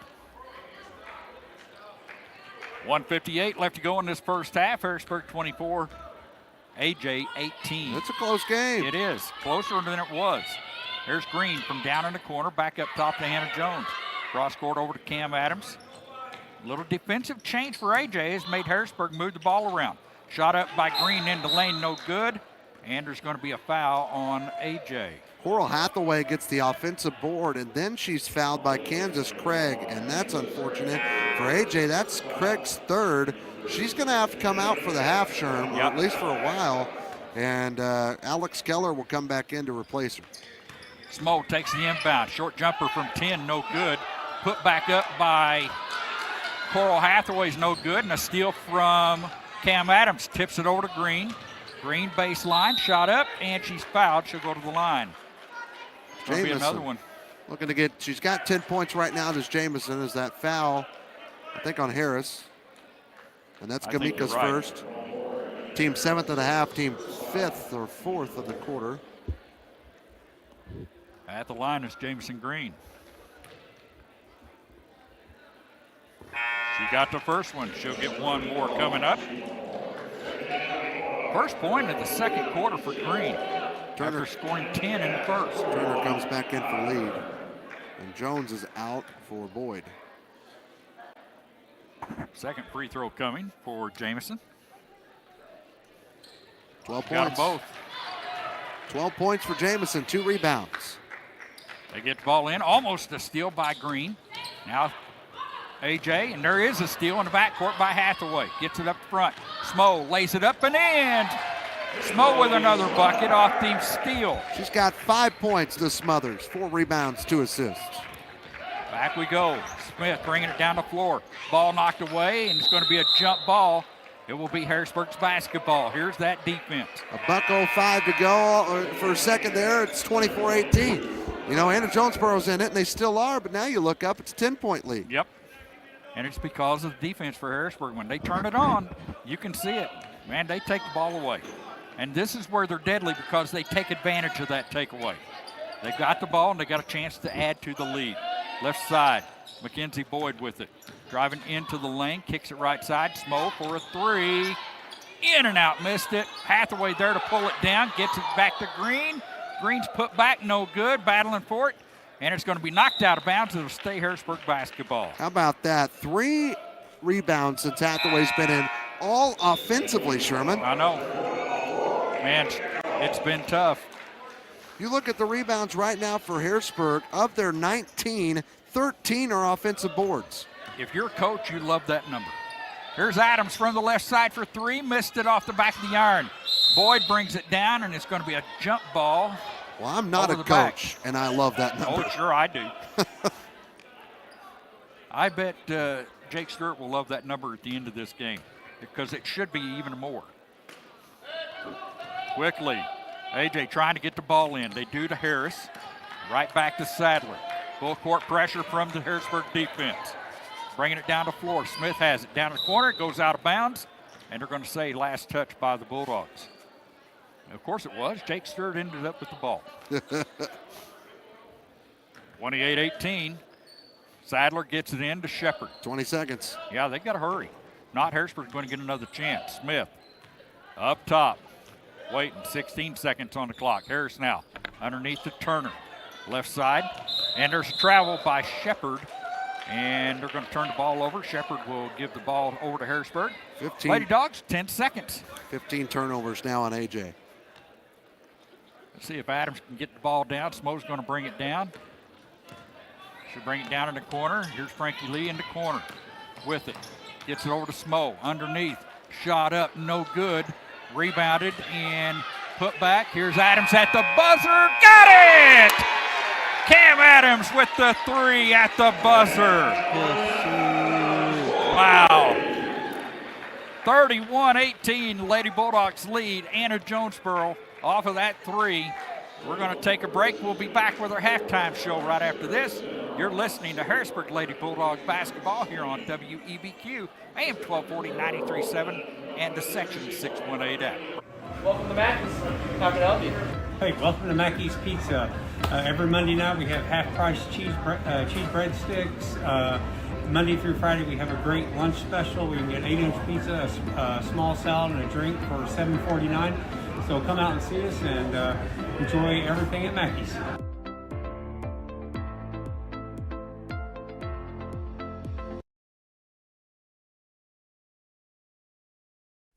1:58 left to go in this first half. Harrisburg 24, AJ 18. It's a close game. It is. Closer than it was. Here's Green from down in the corner. Back up top to Hannah Jones. Cross court over to Cam Adams. A little defensive change for AJ has made Harrisburg move the ball around. Shot up by Green into lane, no good. And there's going to be a foul on AJ. Coral Hathaway gets the offensive board, and then she's fouled by Kansas Craig, and that's unfortunate for AJ. That's Craig's third. She's going to have to come out for the half, Sherm, or at least for a while, and Alex Keller will come back in to replace her. Smo takes the inbound. Short jumper from 10, no good. Put back up by Coral Hathaway's no good, and a steal from Cam Adams. Tips it over to Green. Green baseline, shot up, and she's fouled. She'll go to the line. Going to be another one. Looking to get, she's got 10 points right now. This Jamison is that foul, I think, on Harris. And that's Gamika's first. Team 7th of the half, team 5th or 4th of the quarter. At the line is Jameson Green. She got the first one. She'll get one more coming up. First point of the second quarter for Green. After scoring 10 in the first. Turner comes back in for lead. And Jones is out for Boyd. Second free throw coming for Jamison. 12 Got points. them both. 12 points for Jamison, 2 rebounds. They get the ball in. Almost a steal by Green. Now AJ, and there is a steal in the backcourt by Hathaway. Gets it up front. Smo lays it up and in. Smo with another bucket off the steal. She's got 5 points to Smothers, 4 rebounds, 2 assists. Back we go. Smith bringing it down the floor. Ball knocked away, and it's going to be a jump ball. It will be Harrisburg's basketball. Here's that defense. $1:05 to go for a second there. It's 24-18. You know, Anna-Jonesboro's in it, and they still are, but now you look up, it's a 10-point lead. Yep. And it's because of the defense for Harrisburg. When they turn it on, you can see it. Man, they take the ball away. And this is where they're deadly because they take advantage of that takeaway. They got the ball, and they got a chance to add to the lead. Left side, Mackenzie Boyd with it. Driving into the lane, kicks it right side. Smo for a 3. In and out, missed it. Hathaway there to pull it down, gets it back to Green. Green's put back, no good, battling for it. And it's going to be knocked out of bounds. It'll stay Harrisburg basketball. How about that? 3 rebounds since Hathaway's been in, all offensively, Sherman. I know. Man, it's been tough. You look at the rebounds right now for Harrisburg. Of their 19, 13 are offensive boards. If you're a coach, you love that number. Here's Adams from the left side for 3. Missed it off the back of the iron. Boyd brings it down, and it's going to be a jump ball. Well, I'm not a coach, back. and I love that number. Oh, sure I do. I bet Jake Stewart will love that number at the end of this game because it should be even more. Quickly, AJ trying to get the ball in. They do to Harris. Right back to Sadler. Full court pressure from the Harrisburg defense. Bringing it down the floor. Smith has it down the corner. It goes out of bounds. And they're going to say last touch by the Bulldogs. And of course it was. Jake Stewart ended up with the ball. 28-18. Sadler gets it in to Shepard. 20 seconds. Yeah, they got to hurry. Not Harrisburg's going to get another chance. Smith up top. Waiting, 16 seconds on the clock. Harris now underneath to Turner. Left side. And there's a travel by Shepard. And they're going to turn the ball over. Shepard will give the ball over to Harrisburg. 15. Lady Dogs, 10 seconds. 15 turnovers now on AJ. Let's see if Adams can get the ball down. Smo's going to bring it down. She'll bring it down in the corner. Here's Frankie Lee in the corner with it. Gets it over to Smo. Underneath. Shot up, no good. Rebounded and put back. Here's Adams at the buzzer. Got it! Cam Adams with the 3 at the buzzer. Wow. 31-18, Lady Bulldogs lead. Anna-Jonesboro off of that 3. We're going to take a break. We'll be back with our halftime show right after this. You're listening to Harrisburg Lady Bulldogs basketball here on WEBQ, AM 1240, 93.7, and the Section 618 app. Welcome to Mackey's. How can I help you? Hey, welcome to Mackey's Pizza. Every Monday night we have half-price cheese breadsticks. Monday through Friday we have a great lunch special. We can get 8-inch pizza, a small salad, and a drink for $7.49. So come out and see us and enjoy everything at Mackey's.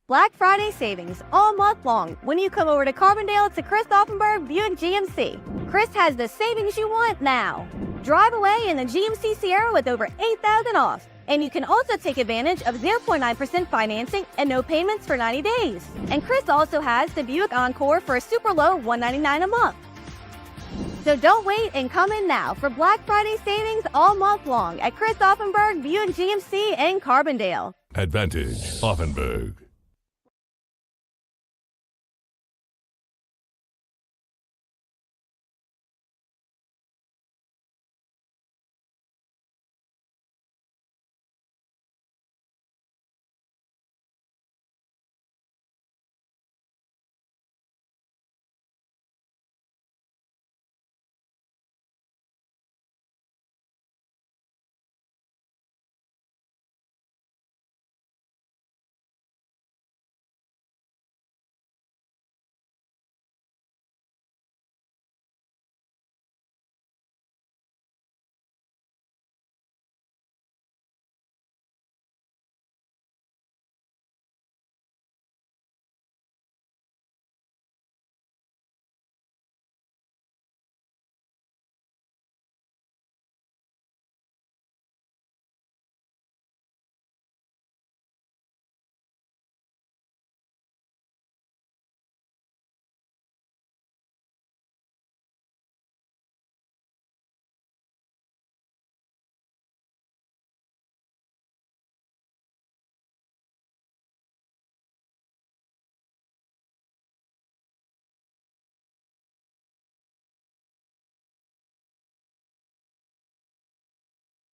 Black Friday savings all month long when you come over to Carbondale to Chris Offenberg Buick GMC. Chris has the savings you want now. Drive away in the GMC Sierra with over $8,000 off. And you can also take advantage of 0.9% financing and no payments for 90 days. And Chris also has the Buick Encore for a super low $199 a month. So don't wait and come in now for Black Friday savings all month long at Chris Offenberg Buick GMC in Carbondale. Advantage Offenburg.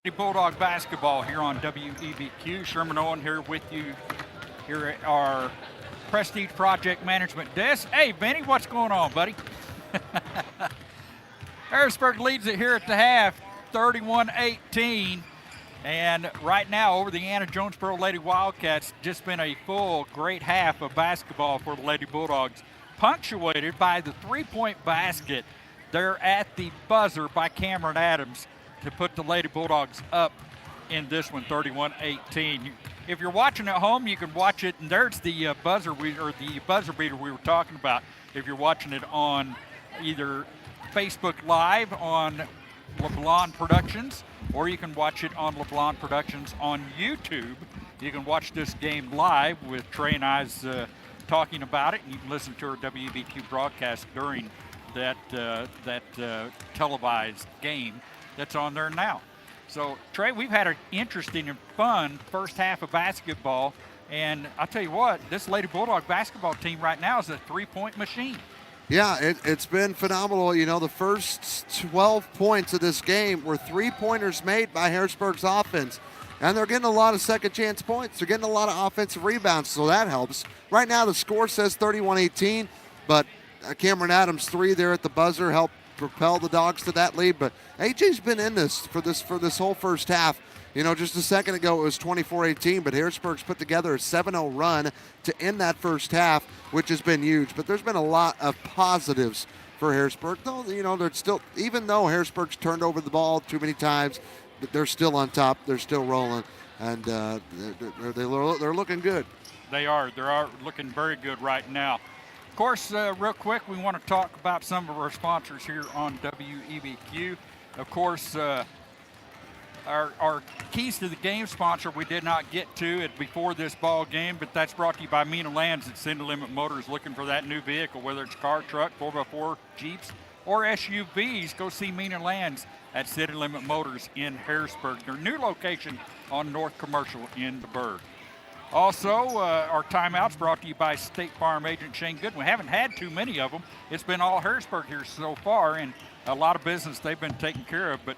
Bulldog basketball here on WEBQ. Sherman Owen here with you here at our Prestige Project Management desk. Hey, Benny, what's going on, buddy? Harrisburg leads it here at the half, 31-18. And right now, over the Anna-Jonesboro Lady Wildcats, just been a full, great half of basketball for the Lady Bulldogs, punctuated by the three-point basket there at the buzzer by Cameron Adams to put the Lady Bulldogs up in this one, 31-18. If you're watching at home, you can watch it, and there's the buzzer beater we were talking about. If you're watching it on either Facebook Live on LeBlanc Productions, or you can watch it on LeBlanc Productions on YouTube. You can watch this game live with Trey and I's talking about it, and you can listen to our WBQ broadcast during that televised game that's on there now. So, Trey, we've had an interesting and fun first half of basketball, and I'll tell you what, this Lady Bulldog basketball team right now is a three-point machine. Yeah, it's been phenomenal. You know, the first 12 points of this game were three-pointers made by Harrisburg's offense, and they're getting a lot of second-chance points. They're getting a lot of offensive rebounds, so that helps. Right now, the score says 31-18, but Cameron Adams' three there at the buzzer helped propel the Dogs to that lead. But AJ's been in this for this whole first half. You know, just a second ago it was 24-18, but Harrisburg's put together a 7-0 run to end that first half, which has been huge. But there's been a lot of positives for Harrisburg. Though, you know, they're still, even though Harrisburg's turned over the ball too many times, they're still on top. They're still rolling, and they're looking good. They are looking very good right now. Of course, real quick, we want to talk about some of our sponsors here on WEBQ. Of course, our keys to the game sponsor we did not get to it before this ball game, but that's brought to you by Mina Lands at City Limit Motors. Looking for that new vehicle, whether it's car, truck, 4x4, Jeeps, or SUVs, go see Mina Lands at City Limit Motors in Harrisburg, their new location on North Commercial in the Burg. Also, our timeouts brought to you by State Farm agent Shane Gooden. We haven't had too many of them. It's been all Harrisburg here so far, and a lot of business they've been taking care of. But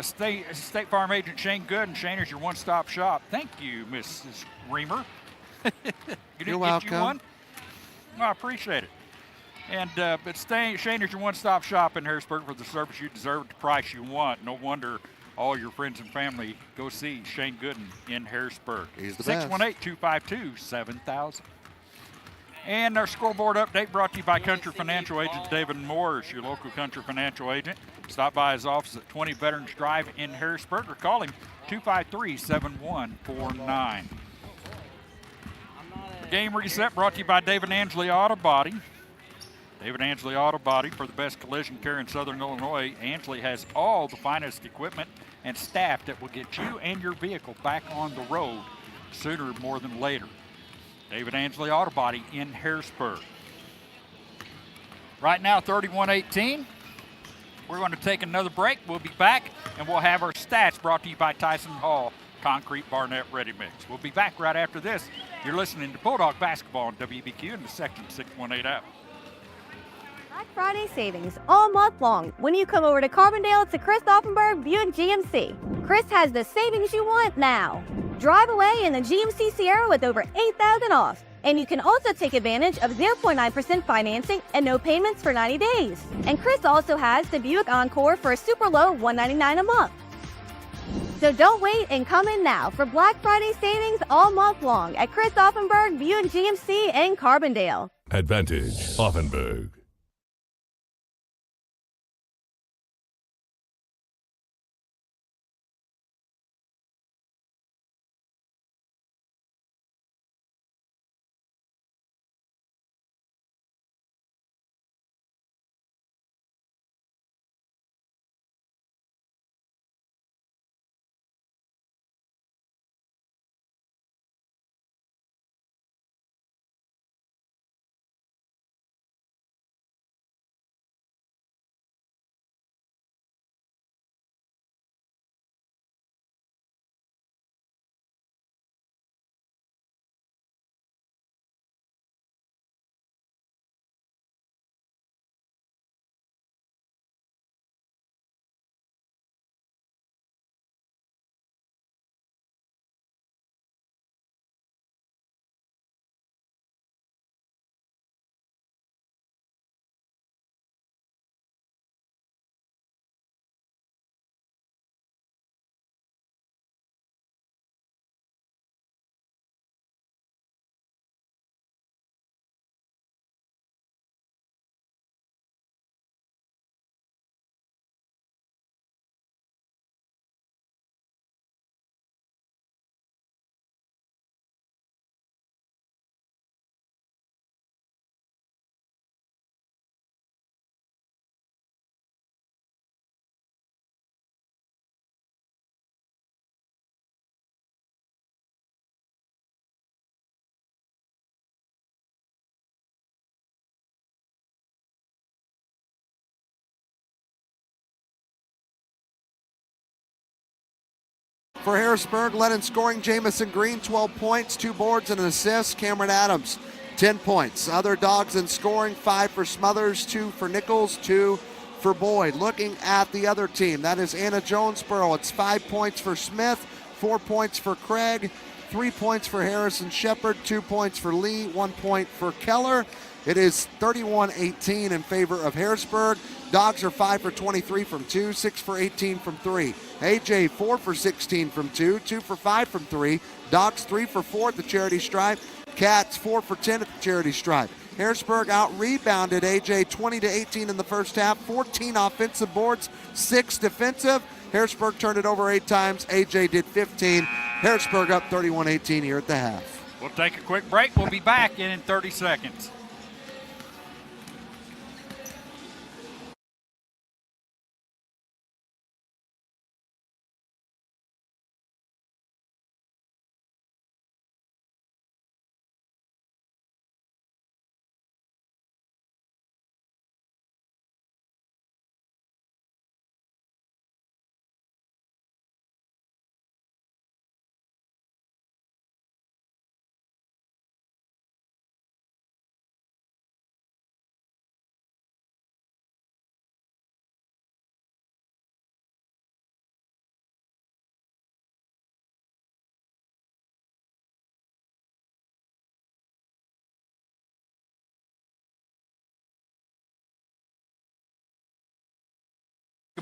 State Farm agent Shane Gooden, Shane is your one-stop shop. Thank you, Mrs. Reamer. You're welcome. Get you one? Well, I appreciate it. And but Shane is your one-stop shop in Harrisburg for the service you deserve at the price you want. No wonder all your friends and family go see Shane Gooden in Harrisburg. He's the best. 618-252-7000. And our scoreboard update brought to you by Country Financial Agent David Morris, your local Country Financial agent. Stop by his office at 20 Veterans Drive in Harrisburg or call him 253-7149. Game reset brought to you by David Ansley Auto Body. David Ansley Auto Body for the best collision care in Southern Illinois. Ansley has all the finest equipment and staff that will get you and your vehicle back on the road sooner more than later. David Ansley Auto Body in Harrisburg. Right now, 31-18. We're going to take another break. We'll be back, and we'll have our stats brought to you by Tyson Hall Concrete Barnett Ready Mix. We'll be back right after this. You're listening to Bulldog Basketball on WBQ in the Section 618 app. Black Friday savings all month long when you come over to Carbondale to Chris Offenberg Buick GMC. Chris has the savings you want now. Drive away in the GMC Sierra with over $8,000 off. And you can also take advantage of 0.9% financing and no payments for 90 days. And Chris also has the Buick Encore for a super low $199 a month. So don't wait and come in now for Black Friday savings all month long at Chris Offenberg Buick GMC in Carbondale. Advantage Offenburg. For Harrisburg, led in scoring, Jamison Green, 12 points, 2 boards and an assist. Cameron Adams, 10 points. Other dogs in scoring, 5 for Smothers, 2 for Nichols, 2 for Boyd. Looking at the other team, that is Anna-Jonesboro. It's 5 points for Smith, 4 points for Craig, 3 points for Harrison Shepard, 2 points for Lee, 1 point for Keller. It is 31-18 in favor of Harrisburg. Dogs are 5 for 23 from 2, 6 for 18 from 3. AJ 4 for 16 from 2, 2 for 5 from 3. Dogs 3 for 4 at the charity stripe. Cats 4 for 10 at the charity stripe. Harrisburg out-rebounded AJ 20-18 in the first half, 14 offensive boards, 6 defensive. Harrisburg turned it over 8 times. AJ did 15. Harrisburg up 31-18 here at the half. We'll take a quick break. We'll be back in 30 seconds.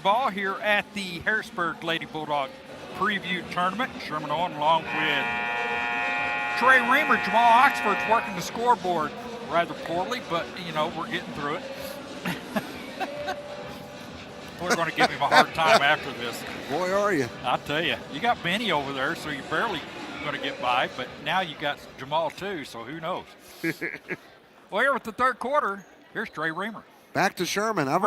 Ball here at the Harrisburg Lady Bulldog preview tournament. Sherman Owen along with Trey Reamer. Jamal Oxford's working the scoreboard rather poorly, but you know, we're getting through it. We're going to give him a hard time after this. Boy, are you. I'll tell you. You got Benny over there, so you're barely going to get by, but now you got Jamal too, so who knows. Well, here with the third quarter, here's Trey Reamer. Back to Sherman. I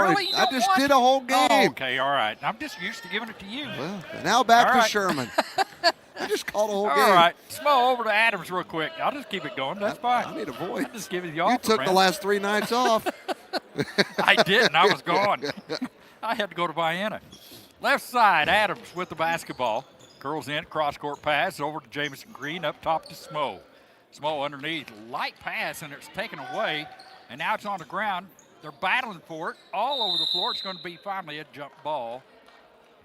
just what? did a whole game. Oh, okay, all right. I'm just used to giving it to you. Well, now back All to right. Sherman. I just called a whole game. All right. Small over to Adams real quick. I'll just keep it going. That's fine. I need a voice. I'll just give you the You offer, took man. the last 3 nights off. I didn't. I was gone. I had to go to Vienna. Left side, Adams with the basketball. Curls in, cross-court pass over to Jamison Green, up top to Smo. Smo underneath, light pass, and it's taken away, and now it's on the ground. They're battling for it all over the floor. It's going to be finally a jump ball,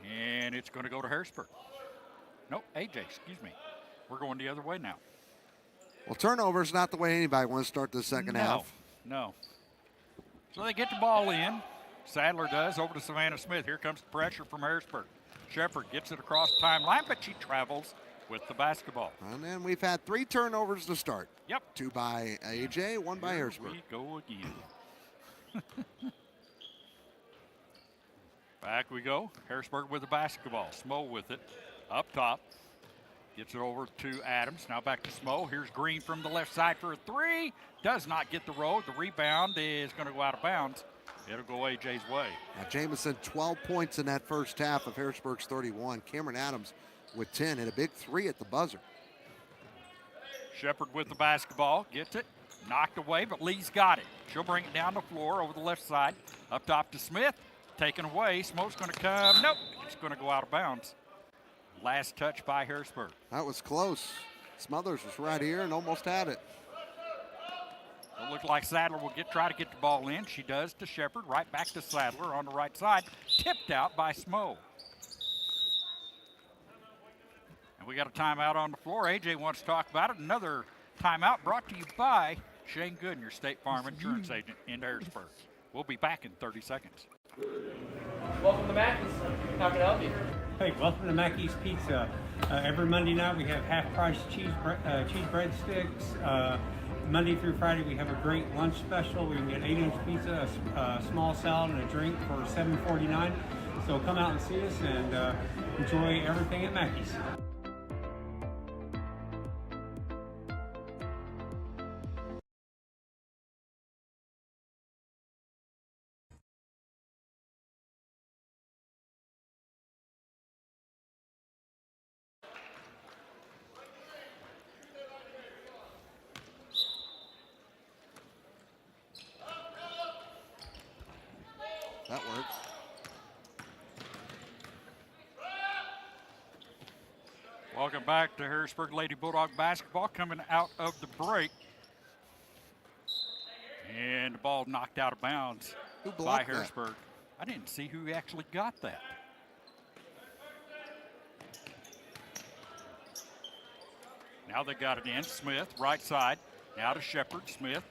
and it's going to go to Harrisburg. Nope, AJ, excuse me. We're going the other way now. Well, turnover's not the way anybody wants to start the second half. No. So they get the ball in. Sadler does, over to Savannah Smith. Here comes the pressure from Harrisburg. Shepard gets it across the timeline, but she travels with the basketball. And then we've had 3 turnovers to start. Yep. 2 by AJ, 1 by Harrisburg. Here we go again. Back we go. Harrisburg with the basketball. Smo with it. Up top. Gets it over to Adams. Now back to Smo. Here's Green from the left side for a 3. Does not get the roll. The rebound is going to go out of bounds. It'll go AJ's way. Now, Jamison, 12 points in that first half of Harrisburg's 31. Cameron Adams with 10 and a big 3 at the buzzer. Shepard with the basketball. Gets it. Knocked away, but Lee's got it. She'll bring it down the floor over the left side. Up top to Smith. Taken away. Smoke's going to come. Nope. It's going to go out of bounds. Last touch by Harrisburg. That was close. Smothers was right here and almost had it. It looks like Sadler will try to get the ball in. She does to Shepard. Right back to Sadler on the right side. Tipped out by Smo. And we got a timeout on the floor. AJ wants to talk about it. Another timeout brought to you by Shane Gooden, your State Farm insurance agent in Harrisburg. We'll be back in 30 seconds. Welcome to Mackey's. How can I help you? Hey, welcome to Mackey's Pizza. Every Monday night we have half-price cheese breadsticks. Monday through Friday we have a great lunch special. We can get 8-inch pizza, a small salad, and a drink for $7.49. So come out and see us and enjoy everything at Mackey's. That works. Welcome back to Harrisburg Lady Bulldog basketball coming out of the break. And the ball knocked out of bounds by Harrisburg. I didn't see who actually got that. Now they got it in. Smith, right side. Now to Shepard. Smith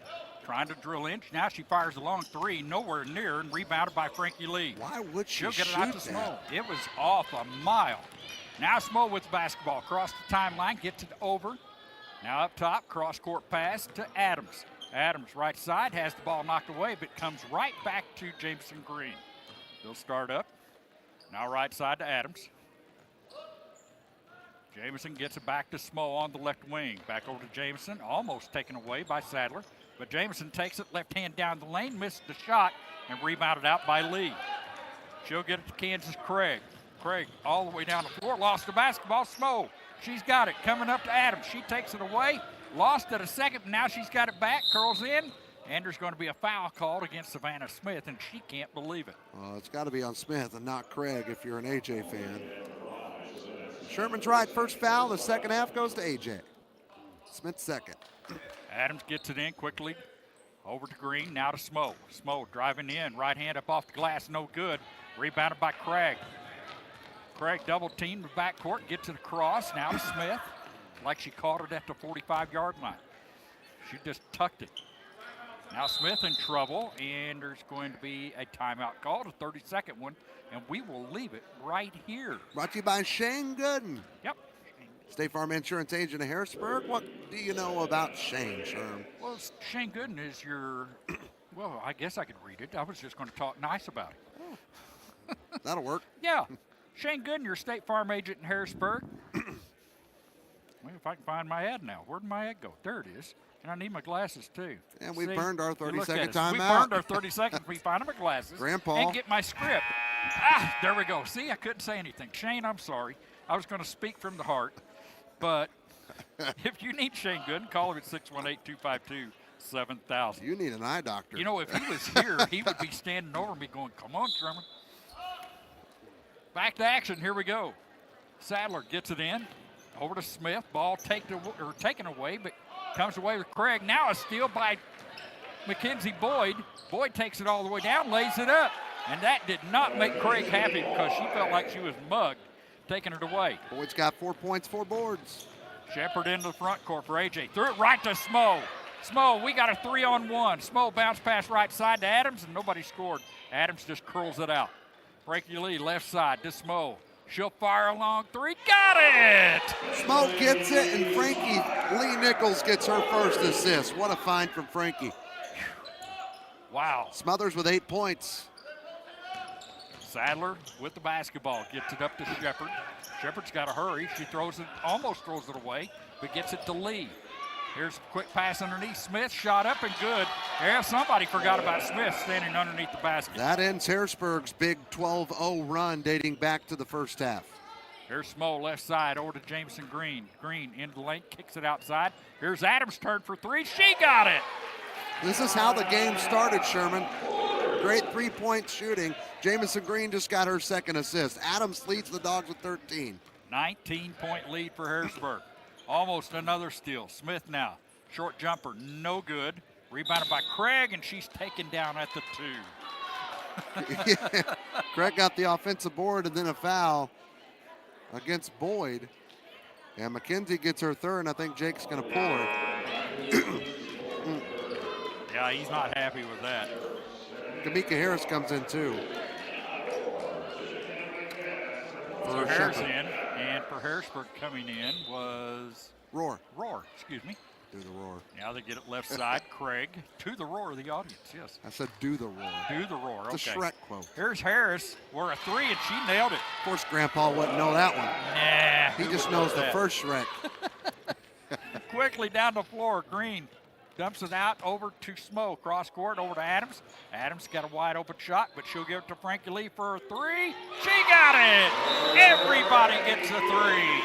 trying to drill in. Now she fires a long three, nowhere near, and rebounded by Frankie Lee. Why would she She'll get it shoot out to Small. It was off a mile. Now Small with the basketball. Across the timeline, gets it over. Now up top, cross-court pass to Adams. Adams, right side, has the ball knocked away, but comes right back to Jameson Green. They'll start up. Now right side to Adams. Jameson gets it back to Smo on the left wing. Back over to Jameson, almost taken away by Sadler. But Jameson takes it left hand down the lane, missed the shot, and rebounded out by Lee. She'll get it to Kansas Craig. Craig all the way down the floor, lost the basketball. Smo, she's got it, coming up to Adams. She takes it away, lost it a second, but now she's got it back, curls in, and there's going to be a foul called against Savannah Smith, and she can't believe it. Well, it's got to be on Smith and not Craig if you're an AJ fan. Sherman's right, first foul, the second half goes to AJ. Smith second. Adams gets it in quickly. Over to Green, now to Smo. Smo driving in, right hand up off the glass, no good. Rebounded by Craig. Craig double teamed the backcourt, gets it across, now to Smith. Like she caught it at the 45-yard line. She just tucked it. Now Smith in trouble, and there's going to be a timeout called, a 30-second one, and we will leave it right here. Brought to you by Shane Gooden. Yep. State Farm Insurance agent of Harrisburg. What do you know about Shane, Sherm? Well, Shane Gooden is your, well, I guess I could read it. I was just going to talk nice about it. That'll work. Yeah. Shane Gooden, your State Farm agent in Harrisburg. Well, if I can find my ad now. Where'd my ad go? There it is. And I need my glasses, too. And we burned our 30-second timeout. We burned our 30 seconds. We find my glasses. Grandpa. And get my script. There we go. See, I couldn't say anything. Shane, I'm sorry. I was going to speak from the heart. But if you need Shane Gooden, call him at 618-252-7000. You need an eye doctor. You know, if he was here, he would be standing over me going, come on, Sherman. Back to action. Here we go. Sadler gets it in. Over to Smith. Ball taken away, but comes away with Craig. Now a steal by Mackenzie Boyd. Boyd takes it all the way down, lays it up. And that did not make Craig happy because she felt like she was mugged, taking it away. Boyd's got 4 points, 4 boards. Shepard into the front court for AJ. Threw it right to Smo. Smo, we got a 3-on-1. Smo bounce pass right side to Adams, and nobody scored. Adams just curls it out. Frankie Lee left side to Smo. She'll fire a long three. Got it! Smo gets it, and Frankie Lee Nichols gets her first assist. What a find from Frankie. Wow. Smothers with 8 points. Sadler with the basketball. Gets it up to Shepard. Shepard's got to hurry. She throws it, almost throws it away, but gets it to Lee. Here's a quick pass underneath. Smith shot up and good. Yeah, somebody forgot about Smith standing underneath the basket. That ends Harrisburg's big 12-0 run dating back to the first half. Here's Smo left side over to Jameson Green. Green into the lane, kicks it outside. Here's Adams' turn for three. She got it. This is how the game started, Sherman. Great three-point shooting. Jameson Green just got her second assist. Adams leads the Dogs with 13. 19-point lead for Harrisburg. Almost another steal. Smith now. Short jumper, no good. Rebounded by Craig, and she's taken down at the 2. Yeah. Craig got the offensive board and then a foul against Boyd. And Mackenzie gets her third, and I think Jake's going to pull her. Yeah, he's not happy with that. Kamika Harris comes in too. So Harris in, and for Harrisburg coming in was Roar, excuse me. Do the roar. Now they get it left side. Craig to the roar of the audience, yes. I said do the roar. Do the roar, It's okay. a Shrek quote. Here's Harris, where a three, and she nailed it. Of course, Grandpa wouldn't know that one. Nah. He just knows the first Shrek. Quickly down the floor, Green dumps it out over to Smo. Cross court over to Adams. Adams got a wide open shot, but she'll give it to Frankie Lee for a three. She got it! Everybody gets a three.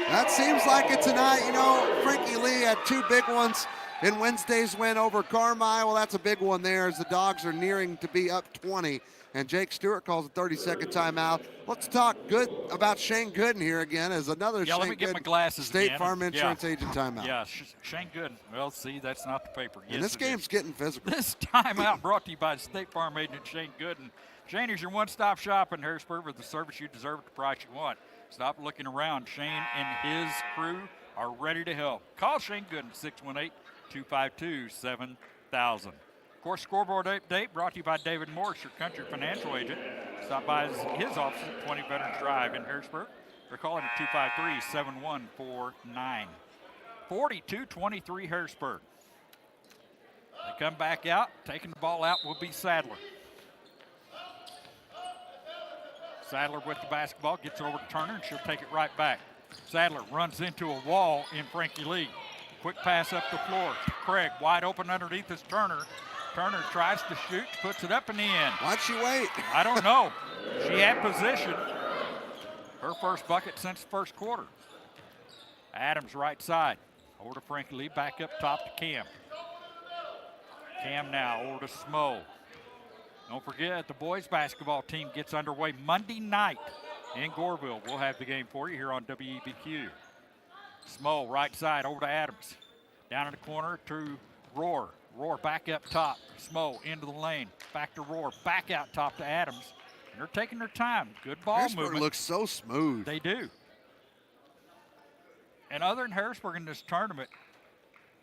That seems like it tonight. You know, Frankie Lee had 2 big ones. in Wednesday's win over Carmine. Well, that's a big one there as the Dogs are nearing to be up 20. And Jake Stewart calls a 30-second timeout. Let's talk good about Shane Gooden here again as another Yeah, Shane let me get my Gooden glasses State again. Farm Insurance Agent timeout. Yeah, Shane Gooden. Well, see, that's not the paper. Yes, And this game's getting physical. This timeout brought to you by State Farm agent Shane Gooden. Shane is your one-stop shop in Harrisburg with the service you deserve at the price you want. Stop looking around. Shane and his crew are ready to help. Call Shane Gooden, 618-252-7000. Of course, scoreboard update brought to you by David Morris, your country financial agent. Stop by his office at 20 Veterans Drive in Harrisburg. Or call him at 253-7149. 42-23 Harrisburg. They come back out. Taking the ball out will be Sadler. Sadler with the basketball, gets over to Turner, and she'll take it right back. Sadler runs into a wall in Frankie Lee. Quick pass up the floor. Craig wide open underneath is Turner. Turner tries to shoot, puts it up and in. Why'd she wait? I don't know. She had position. Her first bucket since the first quarter. Adams right side. Over to Frankie Lee, back up top to Cam. Cam now over to Smo. Don't forget, the boys basketball team gets underway Monday night in Goreville. We'll have the game for you here on WEBQ. Smo right side over to Adams. Down in the corner to Roar. Roar back up top. Smo into the lane. Back to Roar. Back out top to Adams. And they're taking their time. Good ball Harrisburg movement. looks so smooth. They do. And other than Harrisburg in this tournament,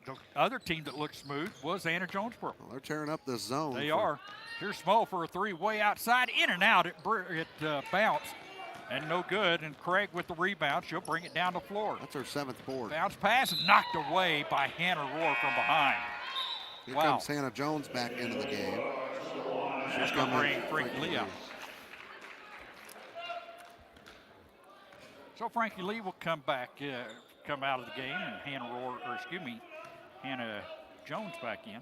the other team that looked smooth was Anna-Jonesboro. Well, they're tearing up this zone. They are. Here's Smo for a three way outside. In and out. It bounced. And no good. And Craig with the rebound. She'll bring it down the floor. That's her 7th board. Bounce pass knocked away by Hannah Roar from behind. Here Wow. comes Hannah Jones back into the game. She's going to bring Frankie Lee out. So Frankie Lee will come back, come out of the game, and Hannah Jones back in.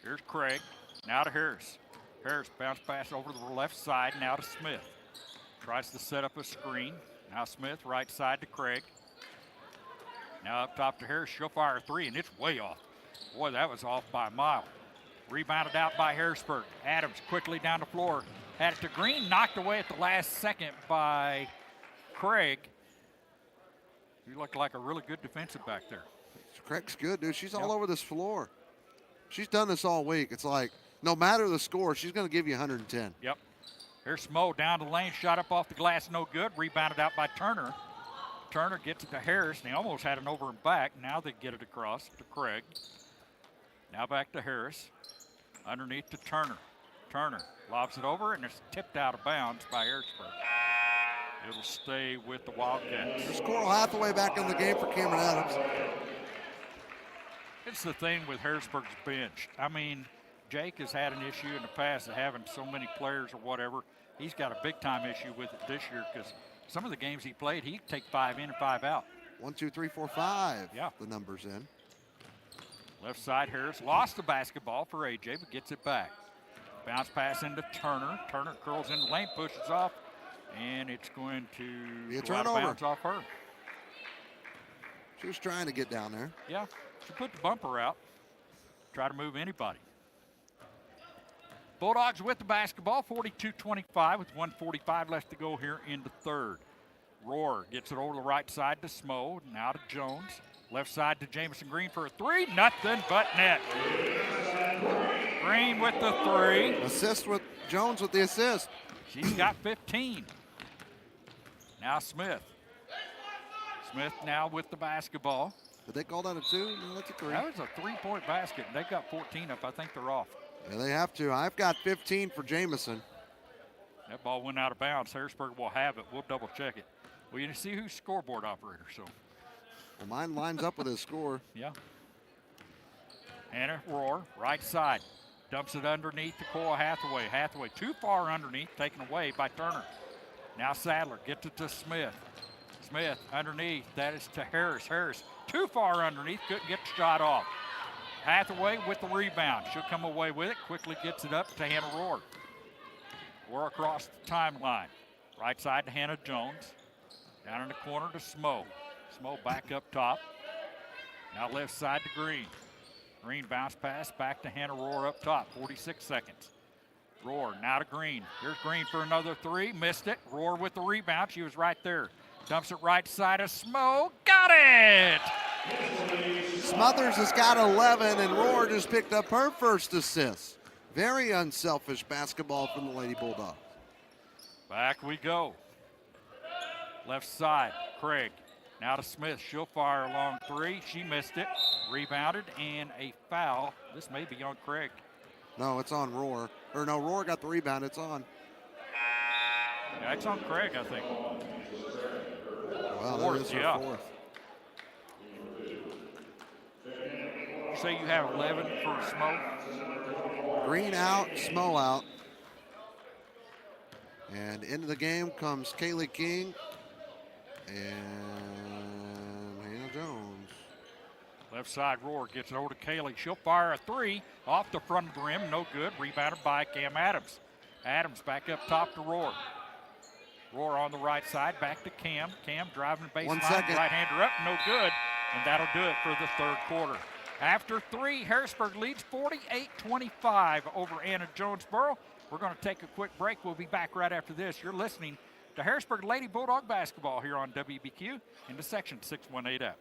Here's Craig, now to Harris. Harris bounce pass over to the left side, now to Smith. Tries to set up a screen. Now Smith, right side to Craig. Now up top to Harris, she'll fire a three, and it's way off. Boy, that was off by a mile. Rebounded out by Harrisburg. Adams quickly down the floor. Had it to Green, knocked away at the last second by Craig. He looked like a really good defensive back there. Craig's good, dude. She's all over this floor. She's done this all week. It's like, no matter the score, she's going to give you 110. Yep. Here's Smo down the lane, shot up off the glass, no good. Rebounded out by Turner. Turner gets it to Harris, and he almost had an over and back. Now they get it across to Craig. Now back to Harris. Underneath to Turner. Turner lobs it over, and it's tipped out of bounds by Harrisburg. It'll stay with the Wildcats. There's Coral Hathaway back in the game for Cameron Adams. It's the thing with Harrisburg's bench. I mean, Jake has had an issue in the past of having so many players or whatever. He's got a big-time issue with it this year because some of the games he played, he'd take 5 in and 5 out. 1, 2, 3, 4, 5. Yeah. The numbers in. Left side, Harris lost the basketball for AJ, but gets it back. Bounce pass into Turner. Turner curls in the lane, pushes off, and it's going to be a go out of turnover. bounds off her. She was trying to get down there. Yeah, she put the bumper out. Try to move anybody. Bulldogs with the basketball, 42-25 with 1:45 left to go here in the third. Roar gets it over the right side to Smo, now to Jones. Left side to Jamison Green for a three, nothing but net. Green with the three. Assist with Jones with the assist. She's got 15. Now Smith. Smith now with the basketball. Did they call that a 2? No, that's a 3. That was a three-point basket. They got 14 up. I think they're off. Yeah, they have to. I've got 15 for Jamison. That ball went out of bounds. Harrisburg will have it. We'll double check it. Well, you see who's scoreboard operator, so. Well, mine lines up with his score. Yeah. Hannah Roar, right side. Dumps it underneath to Cole Hathaway. Hathaway too far underneath, taken away by Turner. Now Sadler gets it to Smith. Smith underneath, that is to Harris. Harris too far underneath, couldn't get the shot off. Hathaway with the rebound. She'll come away with it, quickly gets it up to Hannah Roar. Roar across the timeline. Right side to Hannah Jones. Down in the corner to Smo. Smo back up top. Now left side to Green. Green bounce pass back to Hannah Rohr up top, 46 seconds. Rohr now to Green. Here's Green for another three, missed it. Rohr with the rebound, she was right there. Dumps it right side of Smo, got it! Smothers has got 11, and Rohr just picked up her first assist. Very unselfish basketball from the Lady Bulldogs. Back we go. Left side, Craig. Now to Smith, she'll fire a long three. She missed it, rebounded, and a foul. This may be on Craig. No, it's on Rohr. Or no, Rohr got the rebound, it's on. Yeah, it's on Craig, I think. Well, that is her fourth. Say you have 11 for Smo. Green out, Smo out. And into the game comes Kaylee King and Hannah Jones. Left side, Rohr gets it over to Kaylee. She'll fire a three off the front of the rim, no good. Rebounded by Cam Adams. Adams back up top to Rohr. Rohr on the right side, back to Cam. Cam driving the baseline, right-hander up, no good. And that'll do it for the third quarter. After three, Harrisburg leads 48-25 over Anna-Jonesboro. We're going to take a quick break. We'll be back right after this. You're listening to Harrisburg Lady Bulldog basketball here on WBQ in the Section 618 app.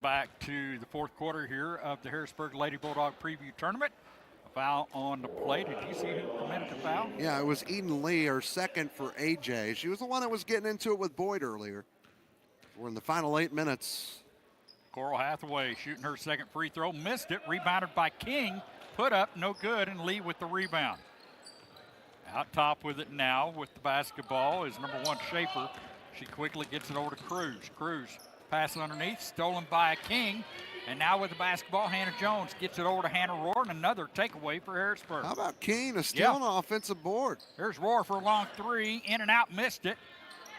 Back to the fourth quarter here of the Harrisburg Lady Bulldog Preview Tournament. A foul on the play. Did you see who committed the foul? Yeah, it was Eden Lee, her second for AJ. She was the one that was getting into it with Boyd earlier. We're in the final 8 minutes. Coral Hathaway shooting her second free throw. Missed it. Rebounded by King. Put up, no good, and Lee with the rebound. Out top with it now with the basketball is number one, Schaefer. She quickly gets it over to Cruz. Cruz pass underneath, stolen by King. And now with the basketball, Hannah Jones gets it over to Hannah Rohr, and another takeaway for Harrisburg. How about King, a steal on the offensive board? Here's Rohr for a long three, in and out, missed it.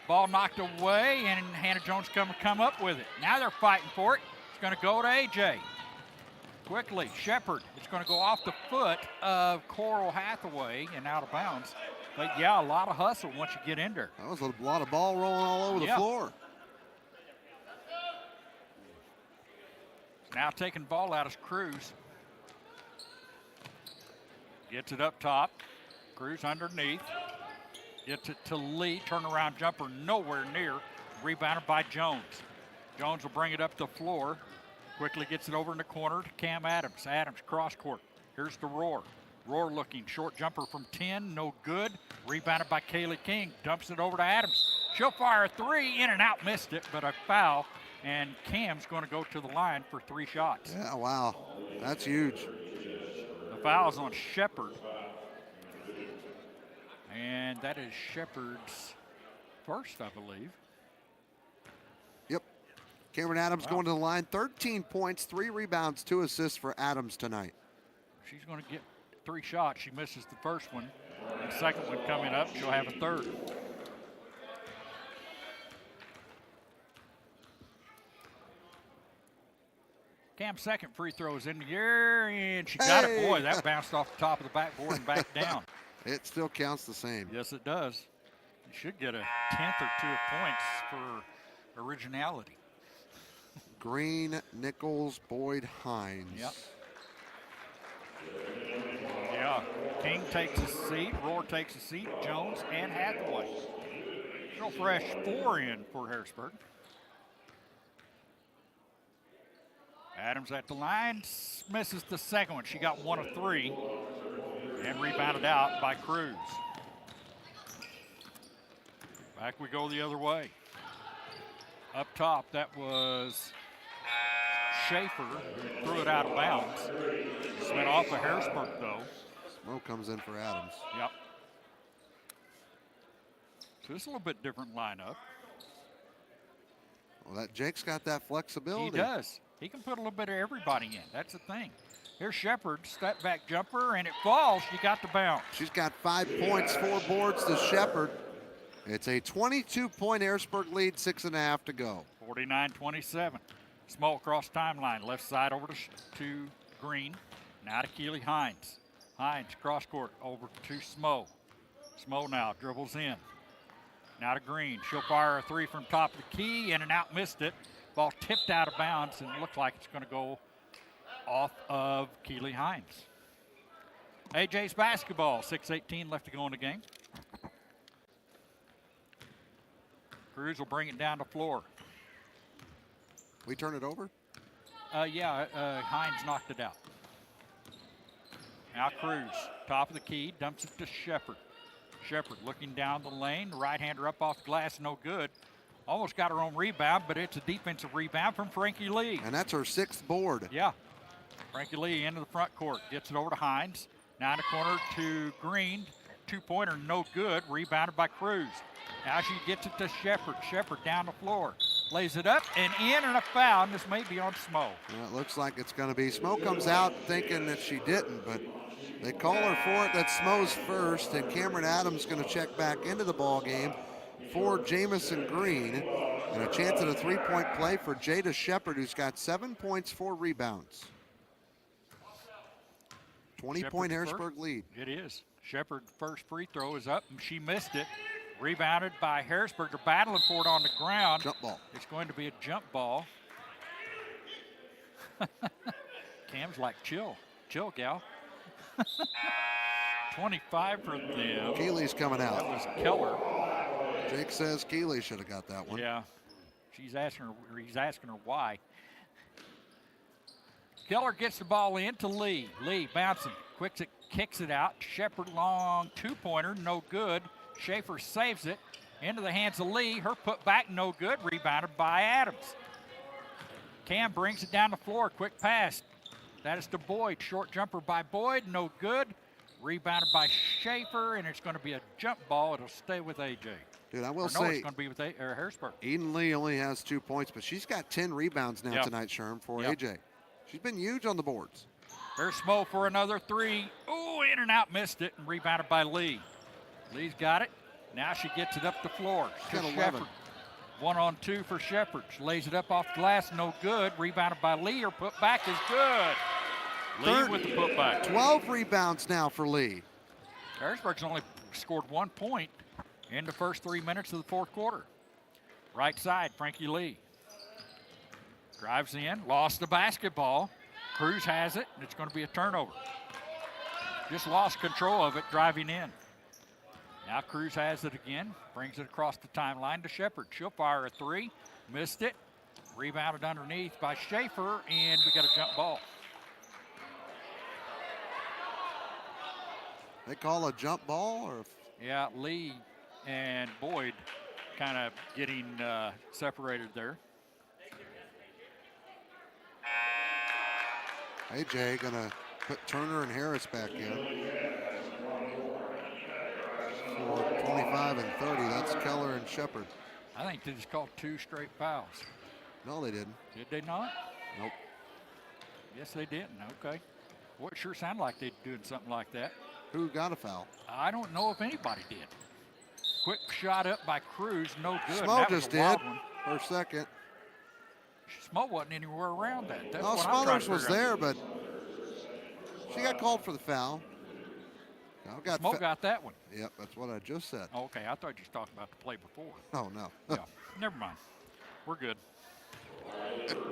Ball knocked away, and Hannah Jones come up with it. Now they're fighting for it. It's going to go to AJ. Quickly, Shepard. It's going to go off the foot of Coral Hathaway and out of bounds. But yeah, a lot of hustle once you get in there. That was a lot of ball rolling all over the floor. Now taking the ball out is Cruz. Gets it up top. Cruz underneath. Gets it to Lee. Turnaround jumper nowhere near. Rebounded by Jones. Jones will bring it up the floor. Quickly gets it over in the corner to Cam Adams. Adams cross court. Here's the Rohr. Rohr looking. Short jumper from 10. No good. Rebounded by Kaylee King. Dumps it over to Adams. She'll fire a three. In and out. Missed it, but a foul. And Cam's going to go to the line for 3 shots. Yeah, wow. That's huge. The foul's on Shepard. And that is Shepard's first, I believe. Yep. Cameron Adams going to the line. 13 points, 3 rebounds, 2 assists for Adams tonight. She's going to get 3 shots. She misses the first one. And the second one coming up, she'll have a third. Cam's second free throw is in the air, and she got it. Hey! Boy, that bounced off the top of the backboard and back down. It still counts the same. Yes, it does. You should get a 10th or 2 of points for originality. Green, Nichols, Boyd, Hines. Yep. Yeah. King takes a seat. Rohr takes a seat. Jones and Hathaway. Still fresh 4 in for Harrisburg. Adams at the line. Misses the second one. She got 1 of 3. And rebounded out by Cruz. Back we go the other way. Up top, that was Schaefer who threw it out of bounds. It's went off of Harrisburg, though. Smoke comes in for Adams. Yep. So it's a little bit different lineup. Well, that Jake's got that flexibility. He does. He can put a little bit of everybody in. That's the thing. Here's Shepard, step back jumper, and it falls. She got the bounce. She's got 5 points, 4 boards to Shepard. It's a 22-point Harrisburg lead, 6.5 to go. 49-27. Small across timeline, left side over to Green. Now to Keely Hines. Hines cross court over to Smo. Smo now dribbles in. Now to Green. She'll fire a 3 from top of the key, in and out, missed it. Ball tipped out of bounds, and it looks like it's going to go off of Keely Hines. AJ's basketball, 6:18 left to go in the game. Cruz will bring it down the floor. We turn it over? Hines knocked it out. Now Cruz, top of the key, dumps it to Shepard. Shepard looking down the lane, right-hander up off the glass, no good. Almost got her own rebound, but it's a defensive rebound from Frankie Lee. And that's her 6th board. Yeah. Frankie Lee into the front court, gets it over to Hines. Now in the corner to Green. 2-pointer, no good, rebounded by Cruz. Now she gets it to Shepard. Shepard down the floor. Lays it up and in, and a foul. And this may be on Smo. Well, it looks like it's going to be. Smo comes out thinking that she didn't, but they call her for it. That's Smo's first, and Cameron Adams going to check back into the ball game for Jamison Green. And a chance at a 3-point play for Jada Shepard, who's got 7 points, 4 rebounds. 20-point Harrisburg lead. It is. Shepard's first free throw is up, and she missed it. Rebounded by Harrisburg. They're battling for it on the ground. Jump ball. It's going to be a jump ball. Cam's like, chill, gal. 25 for them. Keeley's coming out. That was Keller. Jake says Keeley should have got that one. Yeah. He's asking her why. Keller gets the ball in to Lee. Lee bouncing, kicks it out. Shepard long 2-pointer, no good. Schaefer saves it into the hands of Lee. Her put back, no good. Rebounded by Adams. Cam brings it down the floor. Quick pass. That is to Boyd. Short jumper by Boyd, no good. Rebounded by Schaefer, and it's going to be a jump ball. It'll stay with AJ. Dude, I will it's say, going to be with Harrisburg. Eden Lee only has 2 points, but she's got 10 rebounds now tonight, Sherm, for AJ. She's been huge on the boards. There's Smo for another 3. Ooh, in and out, missed it, and rebounded by Lee. Lee's got it. Now she gets it up the floor. Got 11. Shepard. 1-on-2 for Shepard. She lays it up off the glass, no good. Rebounded by Lee. Her put back is good. Lee with the putback. 12 rebounds now for Lee. Harrisburg's only scored 1 point in the first 3 minutes of the fourth quarter. Right side, Frankie Lee. Drives in, lost the basketball. Cruz has it, and it's going to be a turnover. Just lost control of it driving in. Now Cruz has it again, brings it across the timeline to Shepard. She'll fire a 3, missed it. Rebounded underneath by Schaefer, and we got a jump ball. They call a jump ball? Or Yeah, Lee and Boyd kind of getting separated there. AJ gonna put Turner and Harris back in. For 25 and 30, that's Keller and Shepard. I think they just called 2 straight fouls. No, they didn't. Did they not? Nope. Yes, they didn't. Okay. Well, it sure sounded like they'd doing something like that. Who got a foul? I don't know if anybody did. Quick shot up by Cruz, no good. Smo That was just a wild did one. for a second. Smo wasn't anywhere around that. That's No, what I'm trying Smothers to was figure out. there, but she got called for the foul. Now Smo got that one. Yep, that's what I just said. Okay, I thought you were talking about the play before. Oh, no. Yeah, never mind. We're good.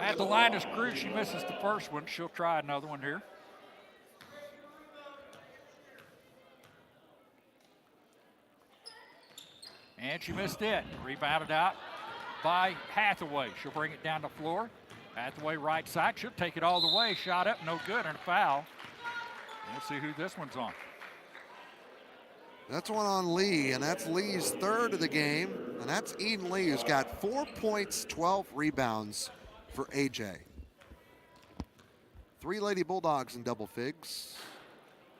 At the line is Cruz. She misses the first one. She'll try another one here. And she missed it. Rebounded out by Hathaway. She'll bring it down the floor. Hathaway right side. She'll take it all the way. Shot up, no good, and a foul. Let's see who this one's on. That's one on Lee, and that's Lee's third of the game. And that's Eden Lee, who's got 4 points, 12 rebounds for AJ. 3 Lady Bulldogs in double figs.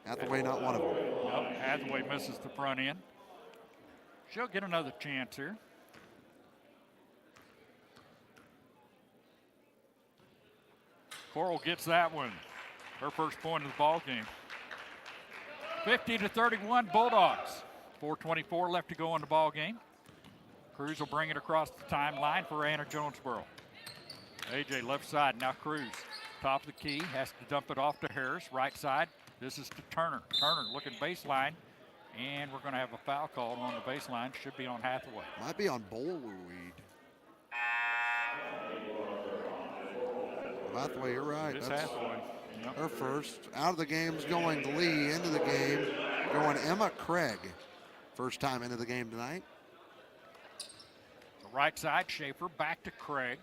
Hathaway not one of them. Nope, Hathaway misses the front end. She'll get another chance here. Coral gets that one. Her first point of the ball game. 50-31 Bulldogs. 4:24 left to go in the ball game. Cruz will bring it across the timeline for Anna-Jonesboro. AJ left side, now Cruz. Top of the key, has to dump it off to Harris. Right side, this is to Turner. Turner looking baseline, and we're going to have a foul called on the baseline. Should be on Hathaway. Might be on Bollweed. Hathaway, you're right. It's That's Hathaway. Yep. her first. Out of the game's going Lee. Into the game going Emma Craig. First time into the game tonight. The right side, Schaefer, back to Craig.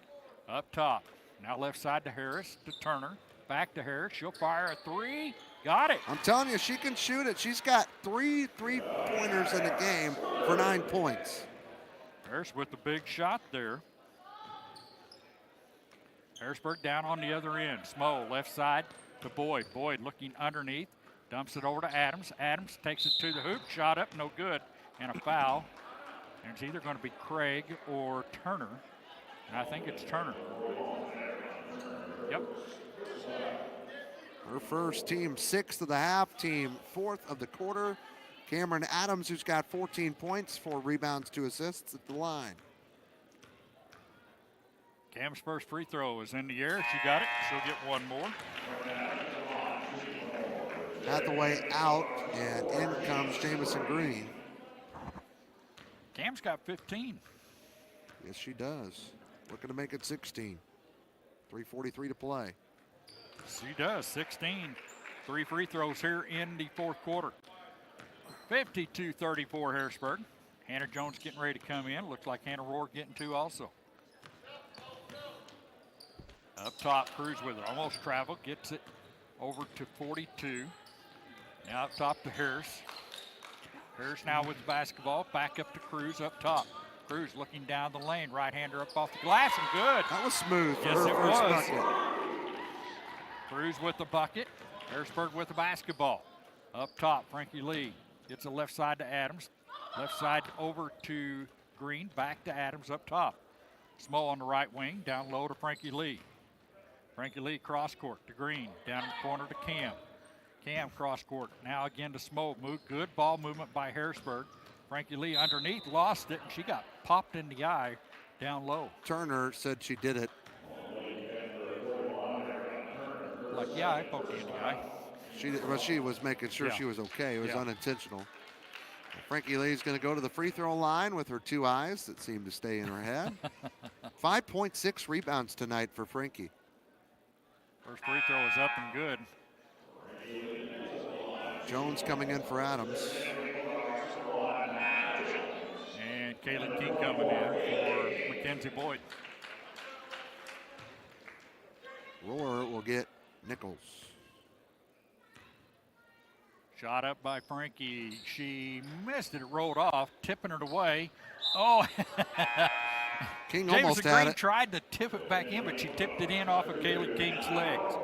Up top. Now left side to Harris, to Turner. Back to Harris. She'll fire a three. Got it. I'm telling you, she can shoot it. She's got 3 3-pointers in the game for 9 points. Harris with the big shot there. Harrisburg down on the other end. Smo left side to Boyd. Boyd looking underneath. Dumps it over to Adams. Adams takes it to the hoop. Shot up, no good. And a foul. And it's either going to be Craig or Turner. And I think it's Turner. Yep. Her first, team 6th of the half, team 4th of the quarter. Cameron Adams, who's got 14 points, 4 rebounds, 2 assists at the line. Cam's first free throw is in the air. She got it. She'll get one more. Hathaway out, and in comes Jamison Green. Cam's got 15. Yes, she does. Looking to make it 16. 3:43 to play. She does. 16. 3 free throws here in the fourth quarter. 52-34 Harrisburg. Hannah Jones getting ready to come in. Looks like Hannah Rohr getting 2 also. Up top, Cruz with it. Almost traveled. Gets it over to 42. Now up top to Harris. Harris now with the basketball. Back up to Cruz up top. Cruz looking down the lane. Right-hander up off the glass and good. That was smooth for Yes, her it first was. bucket. Cruz with the bucket. Harrisburg with the basketball. Up top, Frankie Lee gets the left side to Adams. Left side over to Green. Back to Adams up top. Smo on the right wing. Down low to Frankie Lee. Frankie Lee cross court to Green. Down in the corner to Cam. Cam cross court. Now again to Smo. Good ball movement by Harrisburg. Frankie Lee underneath, lost it, and she got popped in the eye down low. Turner said she did it. Like, yeah, I poked you in the eye. She was making sure Yeah. she was okay. It was Yeah. unintentional. Frankie Lee's going to go to the free throw line with her 2 eyes that seem to stay in her head. 5.6 rebounds tonight for Frankie. First free throw is up and good. Jones coming in for Adams. And Kayla King coming in for Mackenzie Boyd. Rohr will get Nichols. Shot up by Frankie. She missed it. It rolled off, tipping it away. Oh, King Jamison almost had Green it. tried to tip it back in, but she tipped it in off of Kayla King's legs.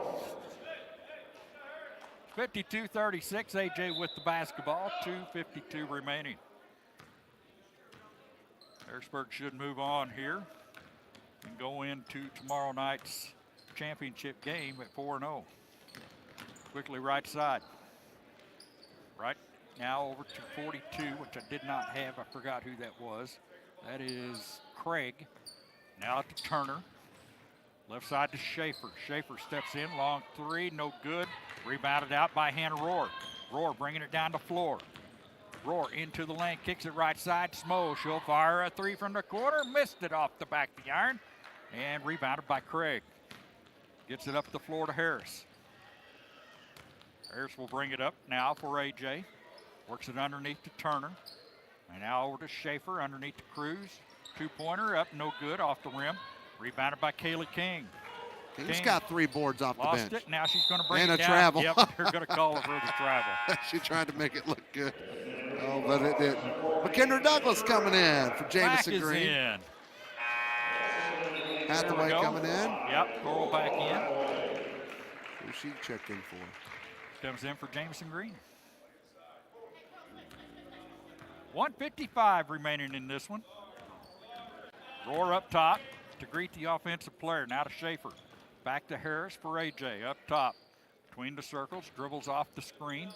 52-36, AJ with the basketball. 2:52 remaining. Harrisburg should move on here and go into tomorrow night's championship game at 4-0. Quickly right side. Right now over to 42, which I did not have. I forgot who that was. That is Craig. Now to Turner. Left side to Schaefer. Schaefer steps in, long three, no good. Rebounded out by Hannah Rohr. Rohr bringing it down the floor. Rohr into the lane, kicks it right side. Smo, she'll fire a three from the corner. Missed it off the back of the iron. And rebounded by Craig. Gets it up the floor to Harris. Harris will bring it up now for AJ. Works it underneath to Turner. And now over to Schaefer, underneath to Cruz. Two-pointer up, no good, off the rim. Rebounded by Kaylee King. King's got 3 boards off the Lost bench. it, now she's going to bring And it a down. travel. Yep, they're going to call her for the travel. She tried to make it look good. Oh, but it didn't. McKendra Douglas coming in for Back Jamison is Green. in. Hathaway go. coming in. Yep, Coral back in. Who's she checked in for? Comes in for Jamison Green. 1:55 remaining in this one. Rohr up top to greet the offensive player. Now to Schaefer. Back to Harris for AJ. Up top. Between the circles. Dribbles off the screen.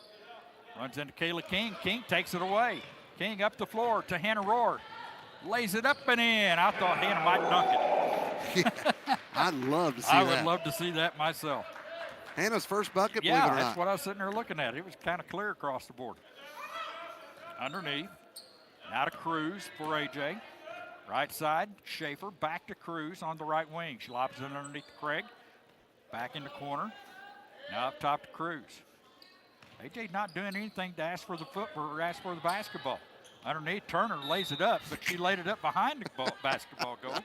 Runs into Kayla King. King takes it away. King up the floor to Hannah Rohr. Lays it up and in. I thought Hannah might dunk it. Yeah, I'd love to see I that. would love to see that myself. Hannah's first bucket, Yeah, believe it or that's not. what I was sitting there looking at. It was kind of clear across the board. Underneath. Now to Cruz for AJ. Right side, Schaefer back to Cruz on the right wing. She lobs it underneath Craig. Back in the corner. Now up top to Cruz. AJ not doing anything to ask for the football or ask for the basketball. Underneath, Turner lays it up, but she laid it up behind the basketball goal.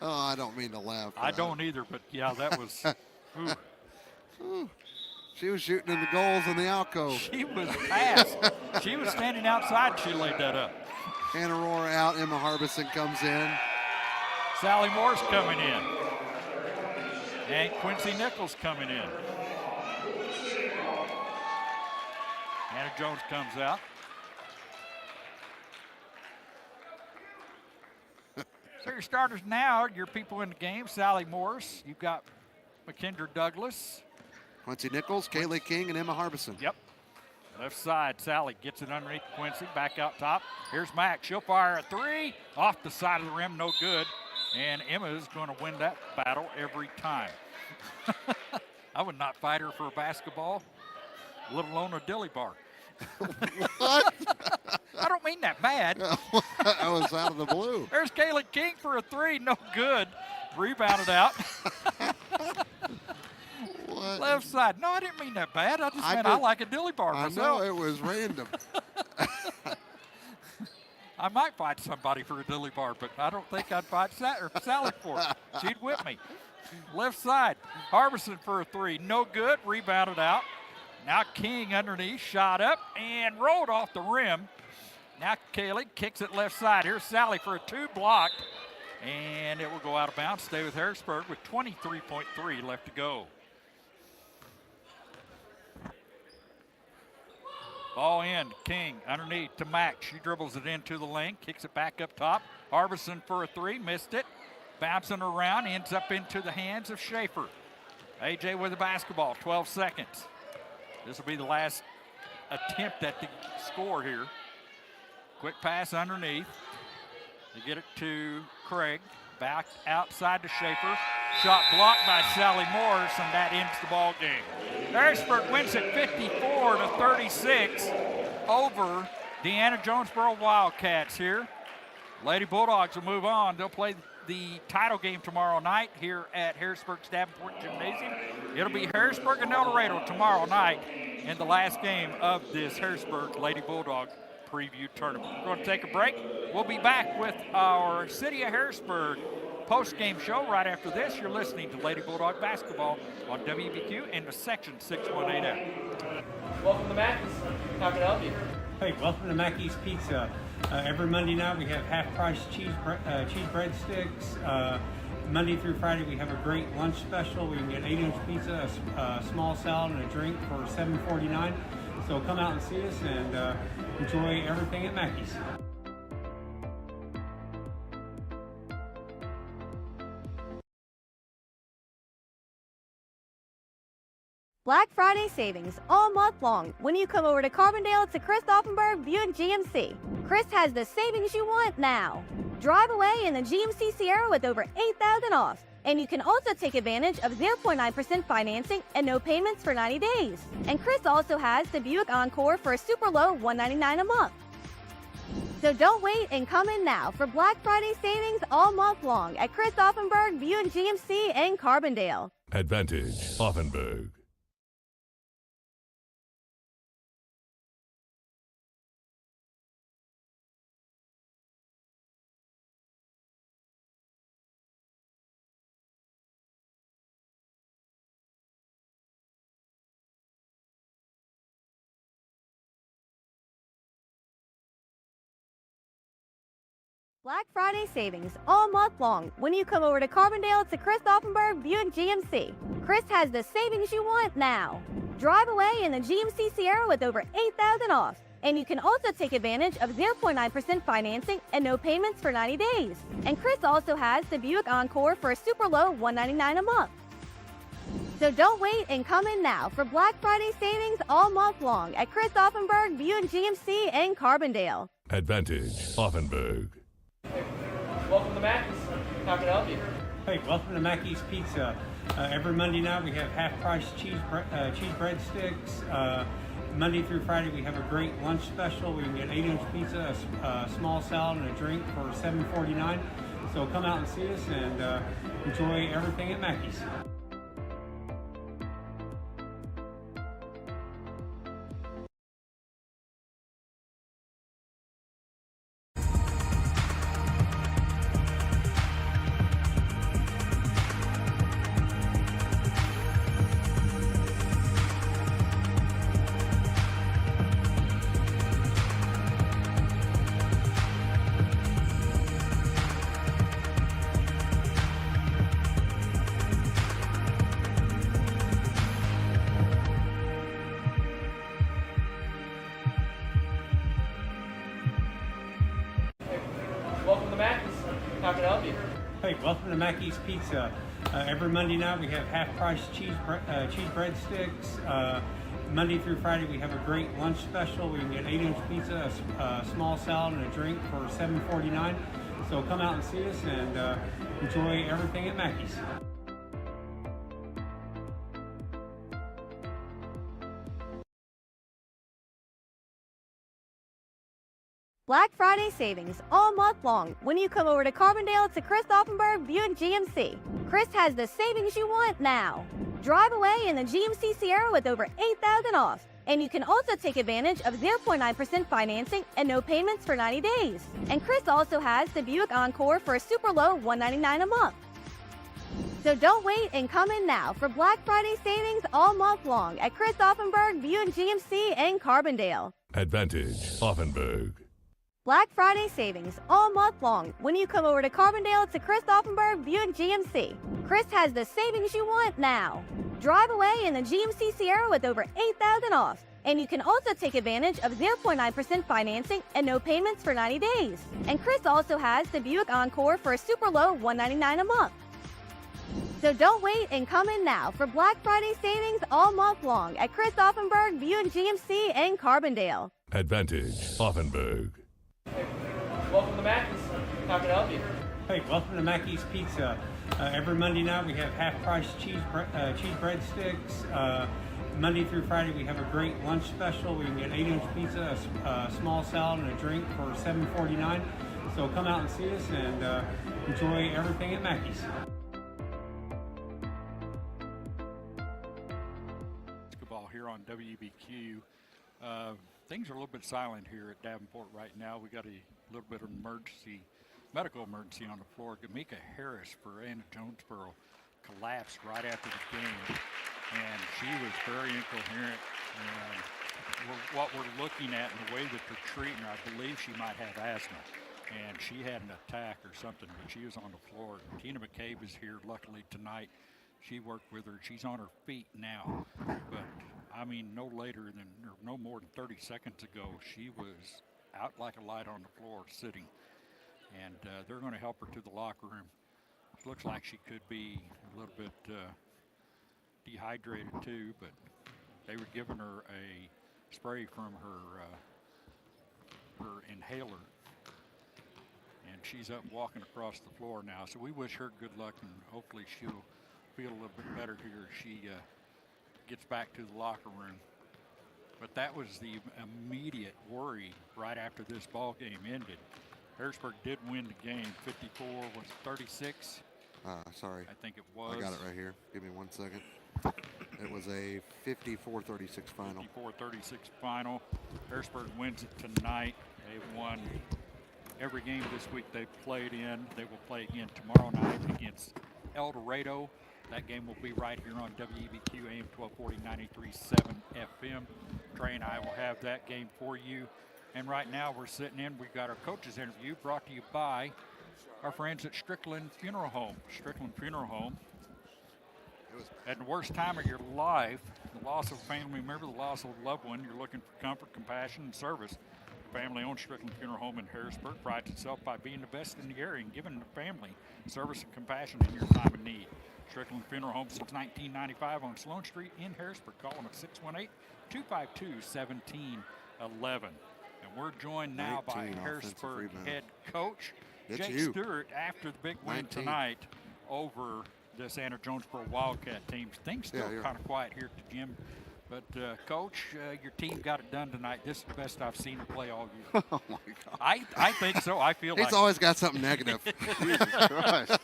Oh, I don't mean to laugh. I don't either, but yeah, that was. Ooh. Ooh. She was shooting in the goals in the alcove. She was fast. She was standing outside. She laid that up. Hannah Rohr out. Emma Harbison comes in. Sally Moore's coming in. And Quincy Nichols coming in. Anna Jones comes out. So your starters now, your people in the game, Sally Morris. You've got McKendra Douglas. Quincy Nichols, Kaylee King, and Emma Harbison. Yep. Left side, Sally gets it underneath Quincy. Back out top. Here's Mac. She'll fire a three. Off the side of the rim, no good. And Emma is going to win that battle every time. I would not fight her for a basketball, let alone a dilly bar. What? I don't mean that bad. That was out of the blue. There's Kayla King for a three, no good. Rebounded out. What? Left side. No, I didn't mean that bad. I just meant I did- like a dilly bar I myself. know it was random. I might fight somebody for a dilly bar, but I don't think I'd fight Sally for it. She'd whip me. Left side. Harbison for a three, no good. Rebounded out. Now King underneath, shot up and rolled off the rim. Now Kaylee kicks it left side. Here's Sally for a two, blocked. And it will go out of bounds. Stay with Harrisburg with 23.3 left to go. Ball in, King underneath to Mack. She dribbles it into the lane, kicks it back up top. Harbison for a three, missed it. Bouncing around, ends up into the hands of Schaefer. AJ with the basketball, 12 seconds. This will be the last attempt at the score here. Quick pass underneath. They get it to Craig. Back outside to Schaefer. Shot blocked by Sally Morris, and that ends the ball game. Harrisburg wins it 54-36 over the Anna-Jonesboro Wildcats here. Lady Bulldogs will move on. They'll play the title game tomorrow night here at Harrisburg's Davenport Gymnasium. It'll be Harrisburg and El Dorado tomorrow night in the last game of this Harrisburg Lady Bulldog preview tournament. We're going to take a break. We'll be back with our City of Harrisburg post-game show right after this. You're listening to Lady Bulldog Basketball on WBQ and the Section 618F. Welcome to Mackey's. How can I help you? Hey, welcome to Mackey's Pizza. Every Monday night we have half-price cheese breadsticks. Monday through Friday we have a great lunch special. We can get 8-inch pizza, a small salad, and a drink for $7.49. So come out and see us and enjoy everything at Mackey's. Black Friday savings all month long when you come over to Carbondale to Chris Offenberg Buick GMC. Chris has the savings you want now. Drive away in the GMC Sierra with over $8,000 off. And you can also take advantage of 0.9% financing and no payments for 90 days. And Chris also has the Buick Encore for a super low $199 a month. So don't wait and come in now for Black Friday savings all month long at Chris Offenberg Buick GMC in Carbondale. Advantage Offenburg. Black Friday savings all month long when you come over to Carbondale to Chris Offenberg Buick GMC. Chris has the savings you want now. Drive away in the GMC Sierra with over $8,000 off. And you can also take advantage of 0.9% financing and no payments for 90 days. And Chris also has the Buick Encore for a super low $199 a month. So don't wait and come in now for Black Friday savings all month long at Chris Offenberg Buick GMC in Carbondale. Advantage Offenburg. Welcome to Mackey's. How can I help you? Hey, welcome to Mackey's Pizza. Every Monday night we have half-price cheese breadsticks. Monday through Friday we have a great lunch special. We can get 8-inch pizza, a small salad, and a drink for $7.49. So come out and see us and enjoy everything at Mackey's. Welcome to Mackey's. How can I help you? Hey, welcome to Mackey's Pizza. Every Monday night we have half-price cheese breadsticks. Monday through Friday we have a great lunch special. We can get 8-inch pizza, a small salad, and a drink for $7.49. So come out and see us and enjoy everything at Mackey's. Black Friday savings all month long when you come over to Carbondale to Chris Offenberg Buick GMC. Chris has the savings you want now. Drive away in the GMC Sierra with over $8,000 off. And you can also take advantage of 0.9% financing and no payments for 90 days. And Chris also has the Buick Encore for a super low $199 a month. So don't wait and come in now for Black Friday savings all month long at Chris Offenberg Buick GMC in Carbondale. Advantage Offenburg. Black Friday savings all month long when you come over to Carbondale to Chris Offenberg Buick GMC. Chris has the savings you want now. Drive away in the GMC Sierra with over $8,000 off. And you can also take advantage of 0.9% financing and no payments for 90 days. And Chris also has the Buick Encore for a super low $199 a month. So don't wait and come in now for Black Friday savings all month long at Chris Offenberg Buick GMC in Carbondale. Advantage Offenburg. Welcome to Mackey's. How can I help you? Hey, welcome to Mackey's Pizza. Every Monday night we have half-price cheese breadsticks. Monday through Friday we have a great lunch special. We can get 8-inch pizza, a small salad, and a drink for $7.49. So come out and see us and enjoy everything at Mackey's. Basketball here on WBQ. Things are a little bit silent here at Davenport right now. We got a little bit of medical emergency on the floor. Gamika Harris for Anna-Jonesboro collapsed right after the game, and she was very incoherent. And what we're looking at and the way that they're treating her, I believe she might have asthma, and she had an attack or something, but she was on the floor. Tina McCabe is here, luckily, tonight. She worked with her. She's on her feet now, but I mean, no more than 30 seconds ago, she was out like a light on the floor, sitting. And they're going to help her to the locker room. It looks like she could be a little bit dehydrated too, but they were giving her a spray from her inhaler. and she's up walking across the floor now. So we wish her good luck, and hopefully she'll feel a little bit better here as she gets back to the locker room. But that was the immediate worry right after this ball game ended. Harrisburg did win the game, 36. Sorry. I think it was. I got it right here. Give me 1 second. It was a 54-36 final. 54-36 final. Harrisburg wins it tonight. They've won every game this week they've played in. They will play again tomorrow night against El Dorado. That game will be right here on WEBQ AM 1240, 93.7 FM. Trey and I will have that game for you. And right now we're sitting in. We've got our coaches interview brought to you by our friends at Strickland Funeral Home. Strickland Funeral Home. At the worst time of your life, the loss of a family member, the loss of a loved one, you're looking for comfort, compassion, and service. Family-owned Strickland Funeral Home in Harrisburg prides itself by being the best in the area and giving the family service and compassion in your time of need. Strickland Funeral Home since 1995 on Sloan Street in Harrisburg. Call them at 618-252-1711. And we're joined now by Harrisburg head coach Jake Stewart after the big win tonight over this Anna-Jonesboro Wildcat team. Things still kind of quiet here at the gym. But, Coach, your team got it done tonight. This is the best I've seen her play all year. Oh, my God. I think so. I feel like He's always got something negative. Jesus Christ.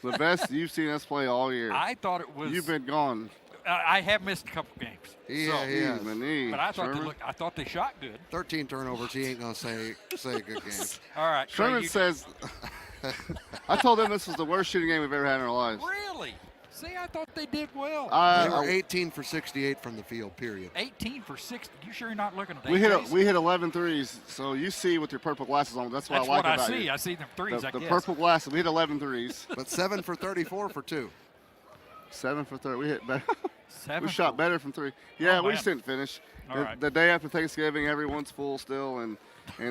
The best you've seen us play all year. I thought it was. You've been gone. I have missed a couple games. Yeah, he has. But I thought they shot good. 13 turnovers. He ain't going to say a good game. All right. Sherman says, I told them this was the worst shooting game we've ever had in our lives. Really? See, I thought they did well. They were 18 for 68 from the field, period. 18 for 60. You sure you're not looking at that? We hit 11 threes, so you see with your purple glasses on. That's what I like about you. I see them threes, I guess. The purple glasses, we hit 11 threes. But 7 for 34 for 2. 7 for 30. We hit better. We shot better from 3. Yeah, we just didn't finish. The day after Thanksgiving, everyone's full still, and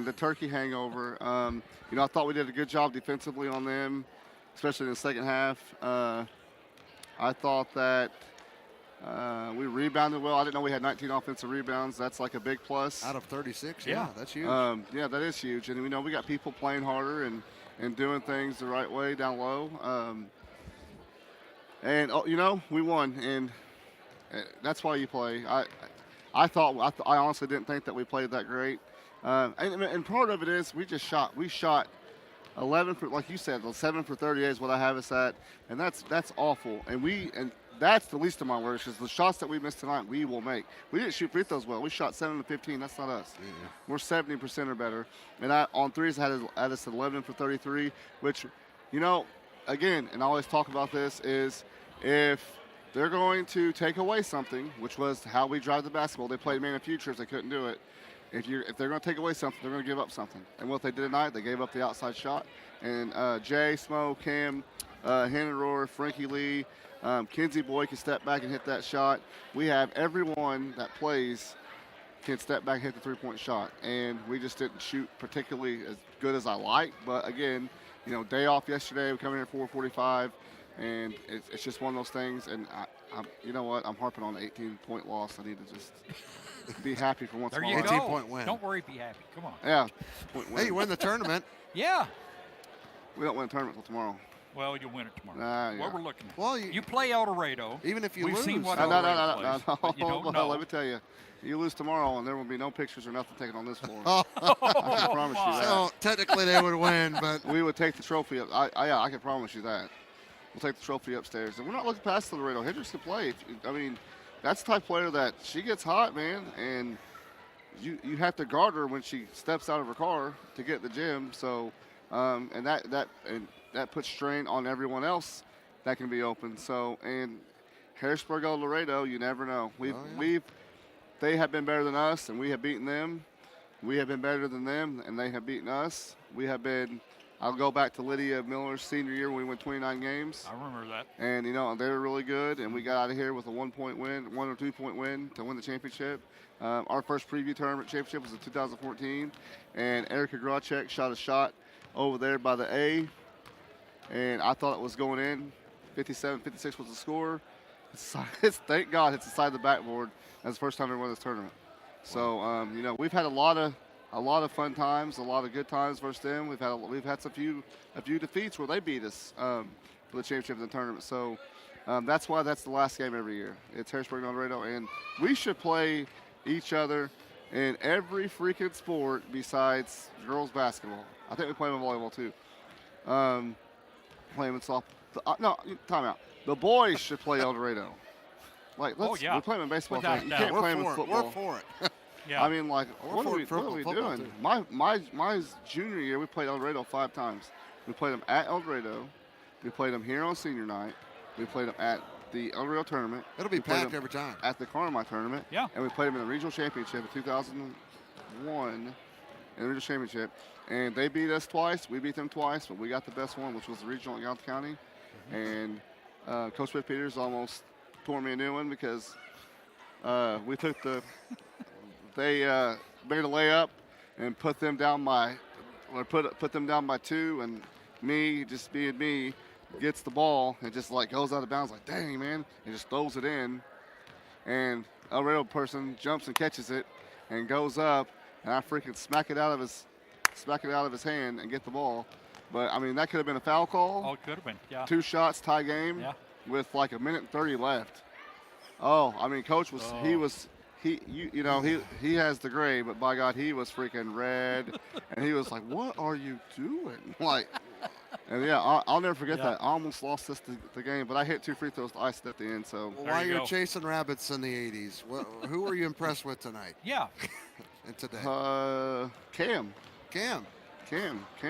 the turkey hangover. I thought we did a good job defensively on them, especially in the second half. I thought that we rebounded well. I didn't know we had 19 offensive rebounds. That's like a big plus. Out of 36, yeah, that's huge. Yeah, that is huge. And we know we got people playing harder and doing things the right way down low. We won, and that's why you play. I honestly didn't think that we played that great. And part of it is we shot 11 for, like you said, 7 for 38 is what I have us at, and that's awful. And that's the least of my worries, because the shots that we missed tonight, we will make. We didn't shoot free throws well. We shot 7 to 15. That's not us. Yeah. We're 70% or better. And on threes, I had us at 11 for 33, which, again, and I always talk about this, is if they're going to take away something, which was how we drive the basketball. They played man of futures. They couldn't do it. If they're going to take away something, they're going to give up something. And what they did tonight, they gave up the outside shot. And Jay, Smo, Cam, Hannah Frankie Lee, Kinsey Boyd can step back and hit that shot. We have everyone that plays can step back and hit the three-point shot. And we just didn't shoot particularly as good as I like. But, again, day off yesterday. We come in here at 4:45. And it's just one of those things. And, you know what, I'm harping on the 18-point loss. I need to just be happy for once in a while. 18-point win. Don't worry, be happy. Come on. Yeah. Hey, you win the tournament. Yeah. We don't win the tournament until tomorrow. Well, you'll win it tomorrow. Yeah. What we're looking at. Well, you play El Dorado. Even if you We've lose. seen what No. El Dorado plays, but you don't know. Let me tell you. You lose tomorrow, and there will be no pictures or nothing taken on this floor. I can promise you that. So, technically they would win, but. We would take the trophy up. I can promise you that. We'll take the trophy upstairs. And we're not looking past the Laredo. Hendricks can play. That's the type of player that she gets hot, man, and you have to guard her when she steps out of her car to get to the gym. So, and that puts strain on everyone else that can be open. So, and Harrisburg or Laredo, you never know. They have been better than us, and we have beaten them. We have been better than them, and they have beaten us. I'll go back to Lydia Miller's senior year when we won 29 games. I remember that. And, they were really good, and we got out of here with a 1 or 2 point win to win the championship. Our first preview tournament championship was in 2014, and Erica Gracek shot a shot over there by the A, and I thought it was going in. 57-56 was the score. Thank God it's the side of the backboard. That's the first time we won this tournament. So, we've had a lot of a lot of fun times, a lot of good times versus them. We've had a few defeats where they beat us for the championship of the tournament. So that's why that's the last game every year. It's Harrisburg and El Dorado, and we should play each other in every freaking sport besides girls basketball. I think we play them in volleyball too. Play them in softball. No, time out. The boys should play El Dorado. Like, we play them in baseball. Without You doubt. can't play them in We're football. for it. Yeah. I mean, like, We're what are we football doing? too. My junior year, we played El Dorado 5 times. We played them at El Dorado. We played them here on senior night. We played them at the El Dorado tournament. It'll be We played packed them every time. at the Carmine tournament. Yeah. And we played them in the regional championship in 2001 in the regional championship. And they beat us twice. We beat them twice, but we got the best one, which was the regional in Gallatin County. And Coach Whit Peters almost tore me a new one because we took they made a layup and put them down by put them down by 2, and me, just being me, gets the ball and just like goes out of bounds, like, dang, man, and just throws it in. And a real person jumps and catches it and goes up, and I freaking smack it out of his hand and get the ball. But I mean, that could have been a foul call. Oh, it could have been. Yeah. 2 shots, tie game, Yeah. with like 1:30 left. Oh, I mean, Coach was he has the gray, but by God, he was freaking red, and he was like, "What are you doing?" Like, and yeah, I'll never forget that. I almost lost the game, but I hit 2 free throws to ice it at the end. So Well, There while you you're go. chasing rabbits in the 80s, who were you impressed with tonight Yeah. and today? Cam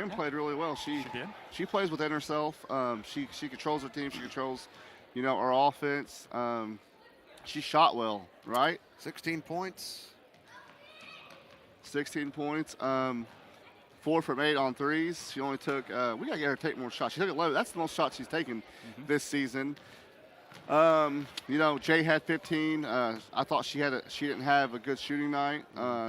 played really well. She did. She plays within herself. She controls her team. She controls, our offense. She shot well, right? 16 points. 16 points. 4 from 8 on threes. She only took. We gotta get her to take more shots. She took 11. That's the most shots she's taken this season. Jay had 15. I thought she didn't have a good shooting night.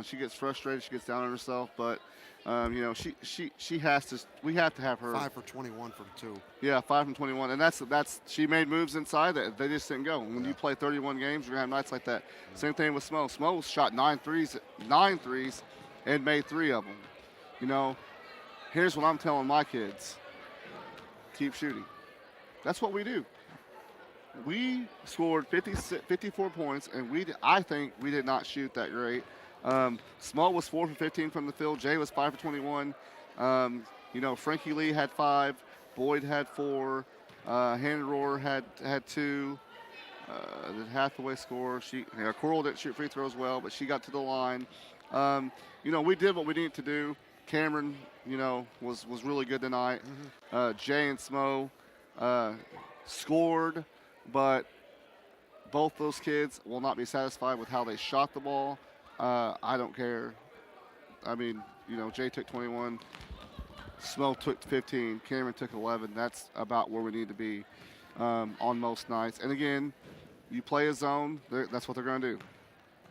She gets frustrated. She gets down on herself, but. She has to. We have to have her. 5 for 21 from 2. Yeah, 5 from 21, and that's. She made moves inside that they just didn't go. When you play 31 games, you're gonna have nights like that. Same thing with Smo. Smo shot 9 threes, and made 3 of them. Here's what I'm telling my kids: keep shooting. That's what we do. We scored 54 points, and I think we did not shoot that great. Small was 4 for 15 from the field. Jay was 5 for 21. Frankie Lee had 5. Boyd had 4. Handrohr had 2. Did Hathaway score? Coral didn't shoot free throws well, but she got to the line. We did what we needed to do. Cameron, was really good tonight. Jay and Smo scored, but both those kids will not be satisfied with how they shot the ball. I don't care. I mean, Jay took 21. Smo took 15. Cameron took 11. That's about where we need to be on most nights. And again, you play a zone, that's what they're going to do.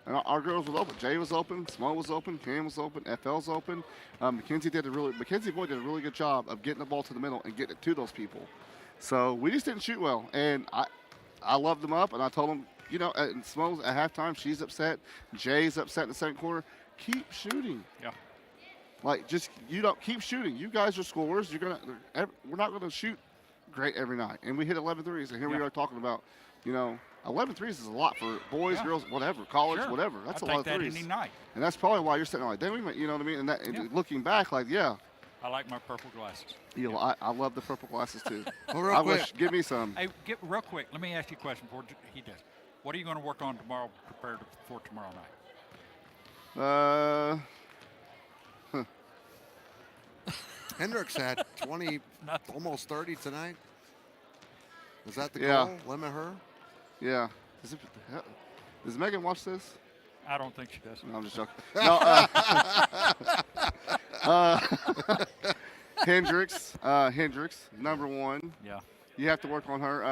And our girls was open. Jay was open. Smo was open. Cam was open. FL's open. Mackenzie Boyd did a really good job of getting the ball to the middle and getting it to those people. So we just didn't shoot well. And I loved them up, and I told them, and Smo's at halftime, she's upset. Jay's upset in the second quarter. Keep shooting. Yeah. Like, just keep shooting. You guys are scorers. We're not gonna shoot great every night. And we hit 11 threes, and here we are talking about, 11 threes is a lot for boys, girls, whatever, college, Sure. whatever. That's I'll a lot take of that threes. any night. And that's probably why you're sitting there like, then we might, you know what I mean? And looking back, like, yeah, I like my purple glasses. I love the purple glasses too. Well, real quick, Give me some. Hey, real quick, let me ask you a question before he does. What are you going to work on tomorrow, prepared for tomorrow night? Hendricks had 20, almost 30 tonight. Is that the Yeah. goal? Limit her? Yeah. Does Megan watch this? I don't think she does. No, I'm just joking. No, Hendricks, number 1. Yeah. You have to work on her.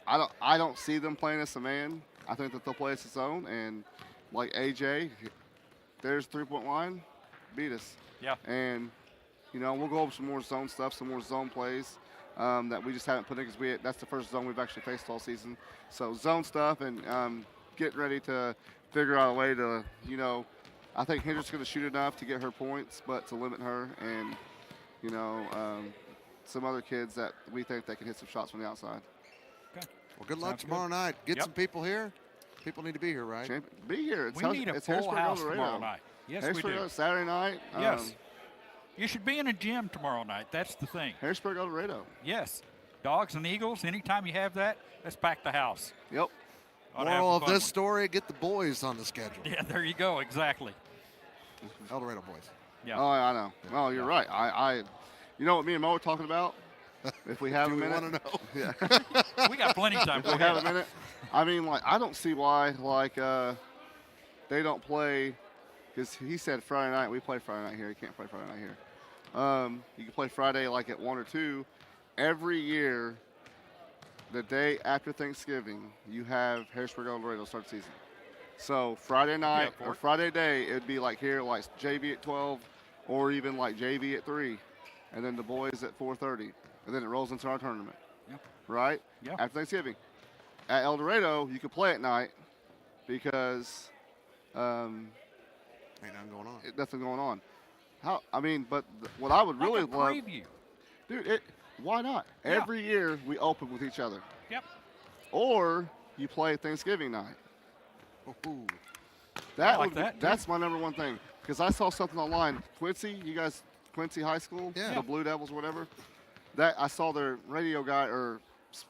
I don't see them playing us a man. I think that they'll play us a zone, and like AJ, there's 3-point line, beat us. Yeah. And we'll go over some more zone stuff, some more zone plays that we just haven't put in because that's the first zone we've actually faced all season. So zone stuff and getting ready to figure out a way to I think Hendrick's going to shoot enough to get her points, but to limit her and, some other kids that we think they can hit some shots from the outside. Okay. Well, good luck Sounds tomorrow good. night. Get Yep. some people here. People need to be here, right? Be here. It's We need a it's full Harrisburg, house El Dorado. tomorrow night. Yes, we Harrisburg, do. Saturday night. Yes. You should be in a gym tomorrow night. That's the thing. Harrisburg, El Dorado. Yes. Dogs and Eagles, anytime you have that, let's pack the house. Yep. Ought to have Moral a of fun this one. story, get the boys on the schedule. Yeah, there you go. Exactly. El Dorado boys. Yeah. Oh, I know. Oh, you're right. You know what me and Mo were talking about? If we have Do a we minute. want to know? Yeah. We got plenty of time. If Go we have a ahead. minute. I mean, I don't see why, they don't play, because he said Friday night. We play Friday night here. You can't play Friday night here. You can play Friday at 1 or 2. Every year, the day after Thanksgiving, you have Harrisburg El Dorado start the season. So Friday night for or it. Friday day, it'd be here, JV at 12, or even JV at 3, and then the boys at 4:30, and then it rolls into our tournament. Yeah. Right? Yeah. After Thanksgiving. At El Dorado, you could play at night because Ain't nothing going on. nothing going on. What I would really Like a love, preview. dude, why not? Yeah. Every year we open with each other. Yep. Or you play Thanksgiving night. Ooh. That's my number one thing. Because I saw something online. Quincy High School, Yeah. the Blue Devils or whatever. That I saw their radio guy or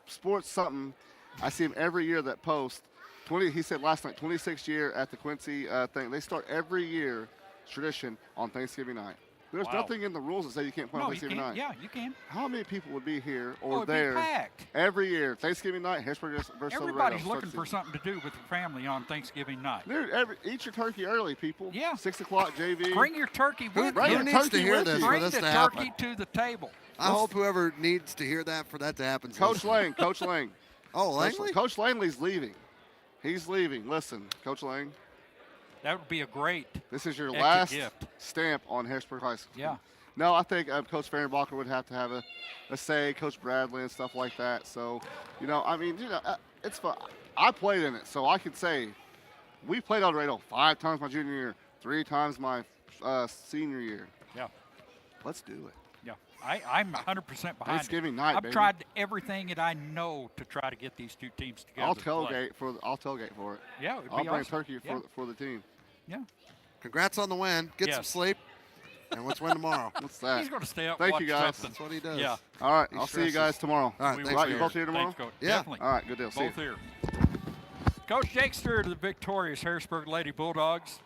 sports something. I see him every year that post. He said last night, 26th year at the Quincy thing. They start every year tradition on Thanksgiving night. There's Wow. nothing in the rules that say you can't play on No, you Thanksgiving can. night. Yeah, you can. How many people would be here Oh, or it'd be there packed. every year? Thanksgiving night, Harrisburg versus El Dorado. Everybody's Start looking the for season. something to do with their family on Thanksgiving night. Dude, eat your turkey early, people. Yeah. 6 o'clock, JV. Bring your turkey with Bring you. your Who needs to turkey hear with this you. for Bring this the to happen? turkey to the table. I hope whoever needs to hear that for that to happen. Coach Lang. Oh, Langley? Coach Langley's leaving. He's leaving. Listen, Coach Lang, That would be a great. this is your Extra last gift. stamp on Harrisburg High School. Yeah. No, I think Coach Fehrenbacher would have to have a say, Coach Bradley and stuff like that. So, it's fun. I played in it, so I could say we played El Dorado 5 times my junior year, 3 times my senior year. Yeah. Let's do it. Yeah. I'm 100% behind it. Thanksgiving night, I've baby. tried everything that I know to try to get these two teams together. I'll to play. I'll tailgate for it. Yeah, it'd I'll be bring awesome. turkey Yeah. for the team. Yeah. Congrats on the win. Get some Yes. sleep. And let's win tomorrow. What's that? He's going to stay up Thank and you, watch guys. something. That's what he does. Yeah. All right, He I'll see you stresses. guys tomorrow. All right, We thanks, will. Right, you both here tomorrow? Thanks, Coach. Yeah. Definitely. All right, good deal. See Both you. here. Coach Jakester to the victorious Harrisburg Lady Bulldogs.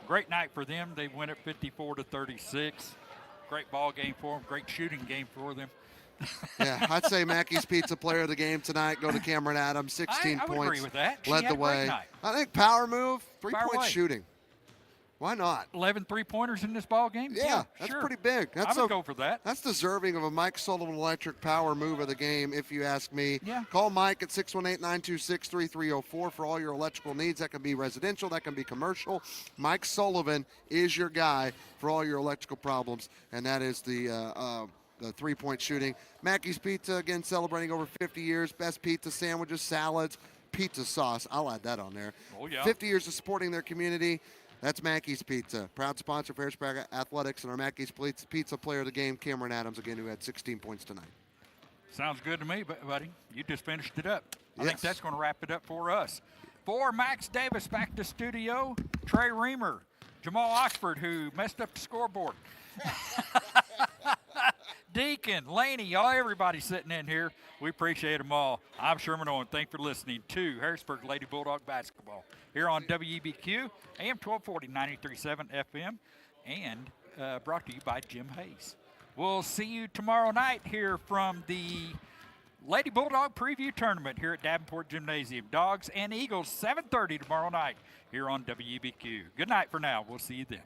Great night for them. They win it 54-36. Great ball game for them. Great shooting game for them. Yeah, I'd say Mackey's Pizza player of the game tonight. Go to Cameron Adams, 16 I would points. agree with that. She Led had the a great way. night. I think power move, Fire three-point away. shooting. Why not? 11 three-pointers in this ball game? Yeah, that's sure. pretty big. That's I would go for that. That's deserving of a Mike Sullivan Electric power move of the game, if you ask me. Yeah. Call Mike at 618-926-3304 for all your electrical needs. That can be residential, that can be commercial. Mike Sullivan is your guy for all your electrical problems, and that is the three-point shooting. Mackey's Pizza, again, celebrating over 50 years. Best pizza, sandwiches, salads, pizza sauce. I'll add that on there. Oh, yeah. 50 years of supporting their community. That's Mackey's Pizza. Proud sponsor of Harrisburg Athletics and our Mackey's Pizza player of the game, Cameron Adams, again, who had 16 points tonight. Sounds good to me, buddy. You just finished it up. I Yes. think that's going to wrap it up for us. For Max Davis back to studio, Trey Reamer, Jamal Oxford, who messed up the scoreboard. Deacon, Laney, everybody sitting in here. We appreciate them all. I'm Sherman Owen. Thanks for listening to Harrisburg Lady Bulldog Basketball here on WBQ, AM 1240, 93.7 FM, and brought to you by Jim Hayes. We'll see you tomorrow night here from the Lady Bulldog Preview Tournament here at Davenport Gymnasium. Dogs and Eagles, 7:30 tomorrow night here on WBQ. Good night for now. We'll see you then.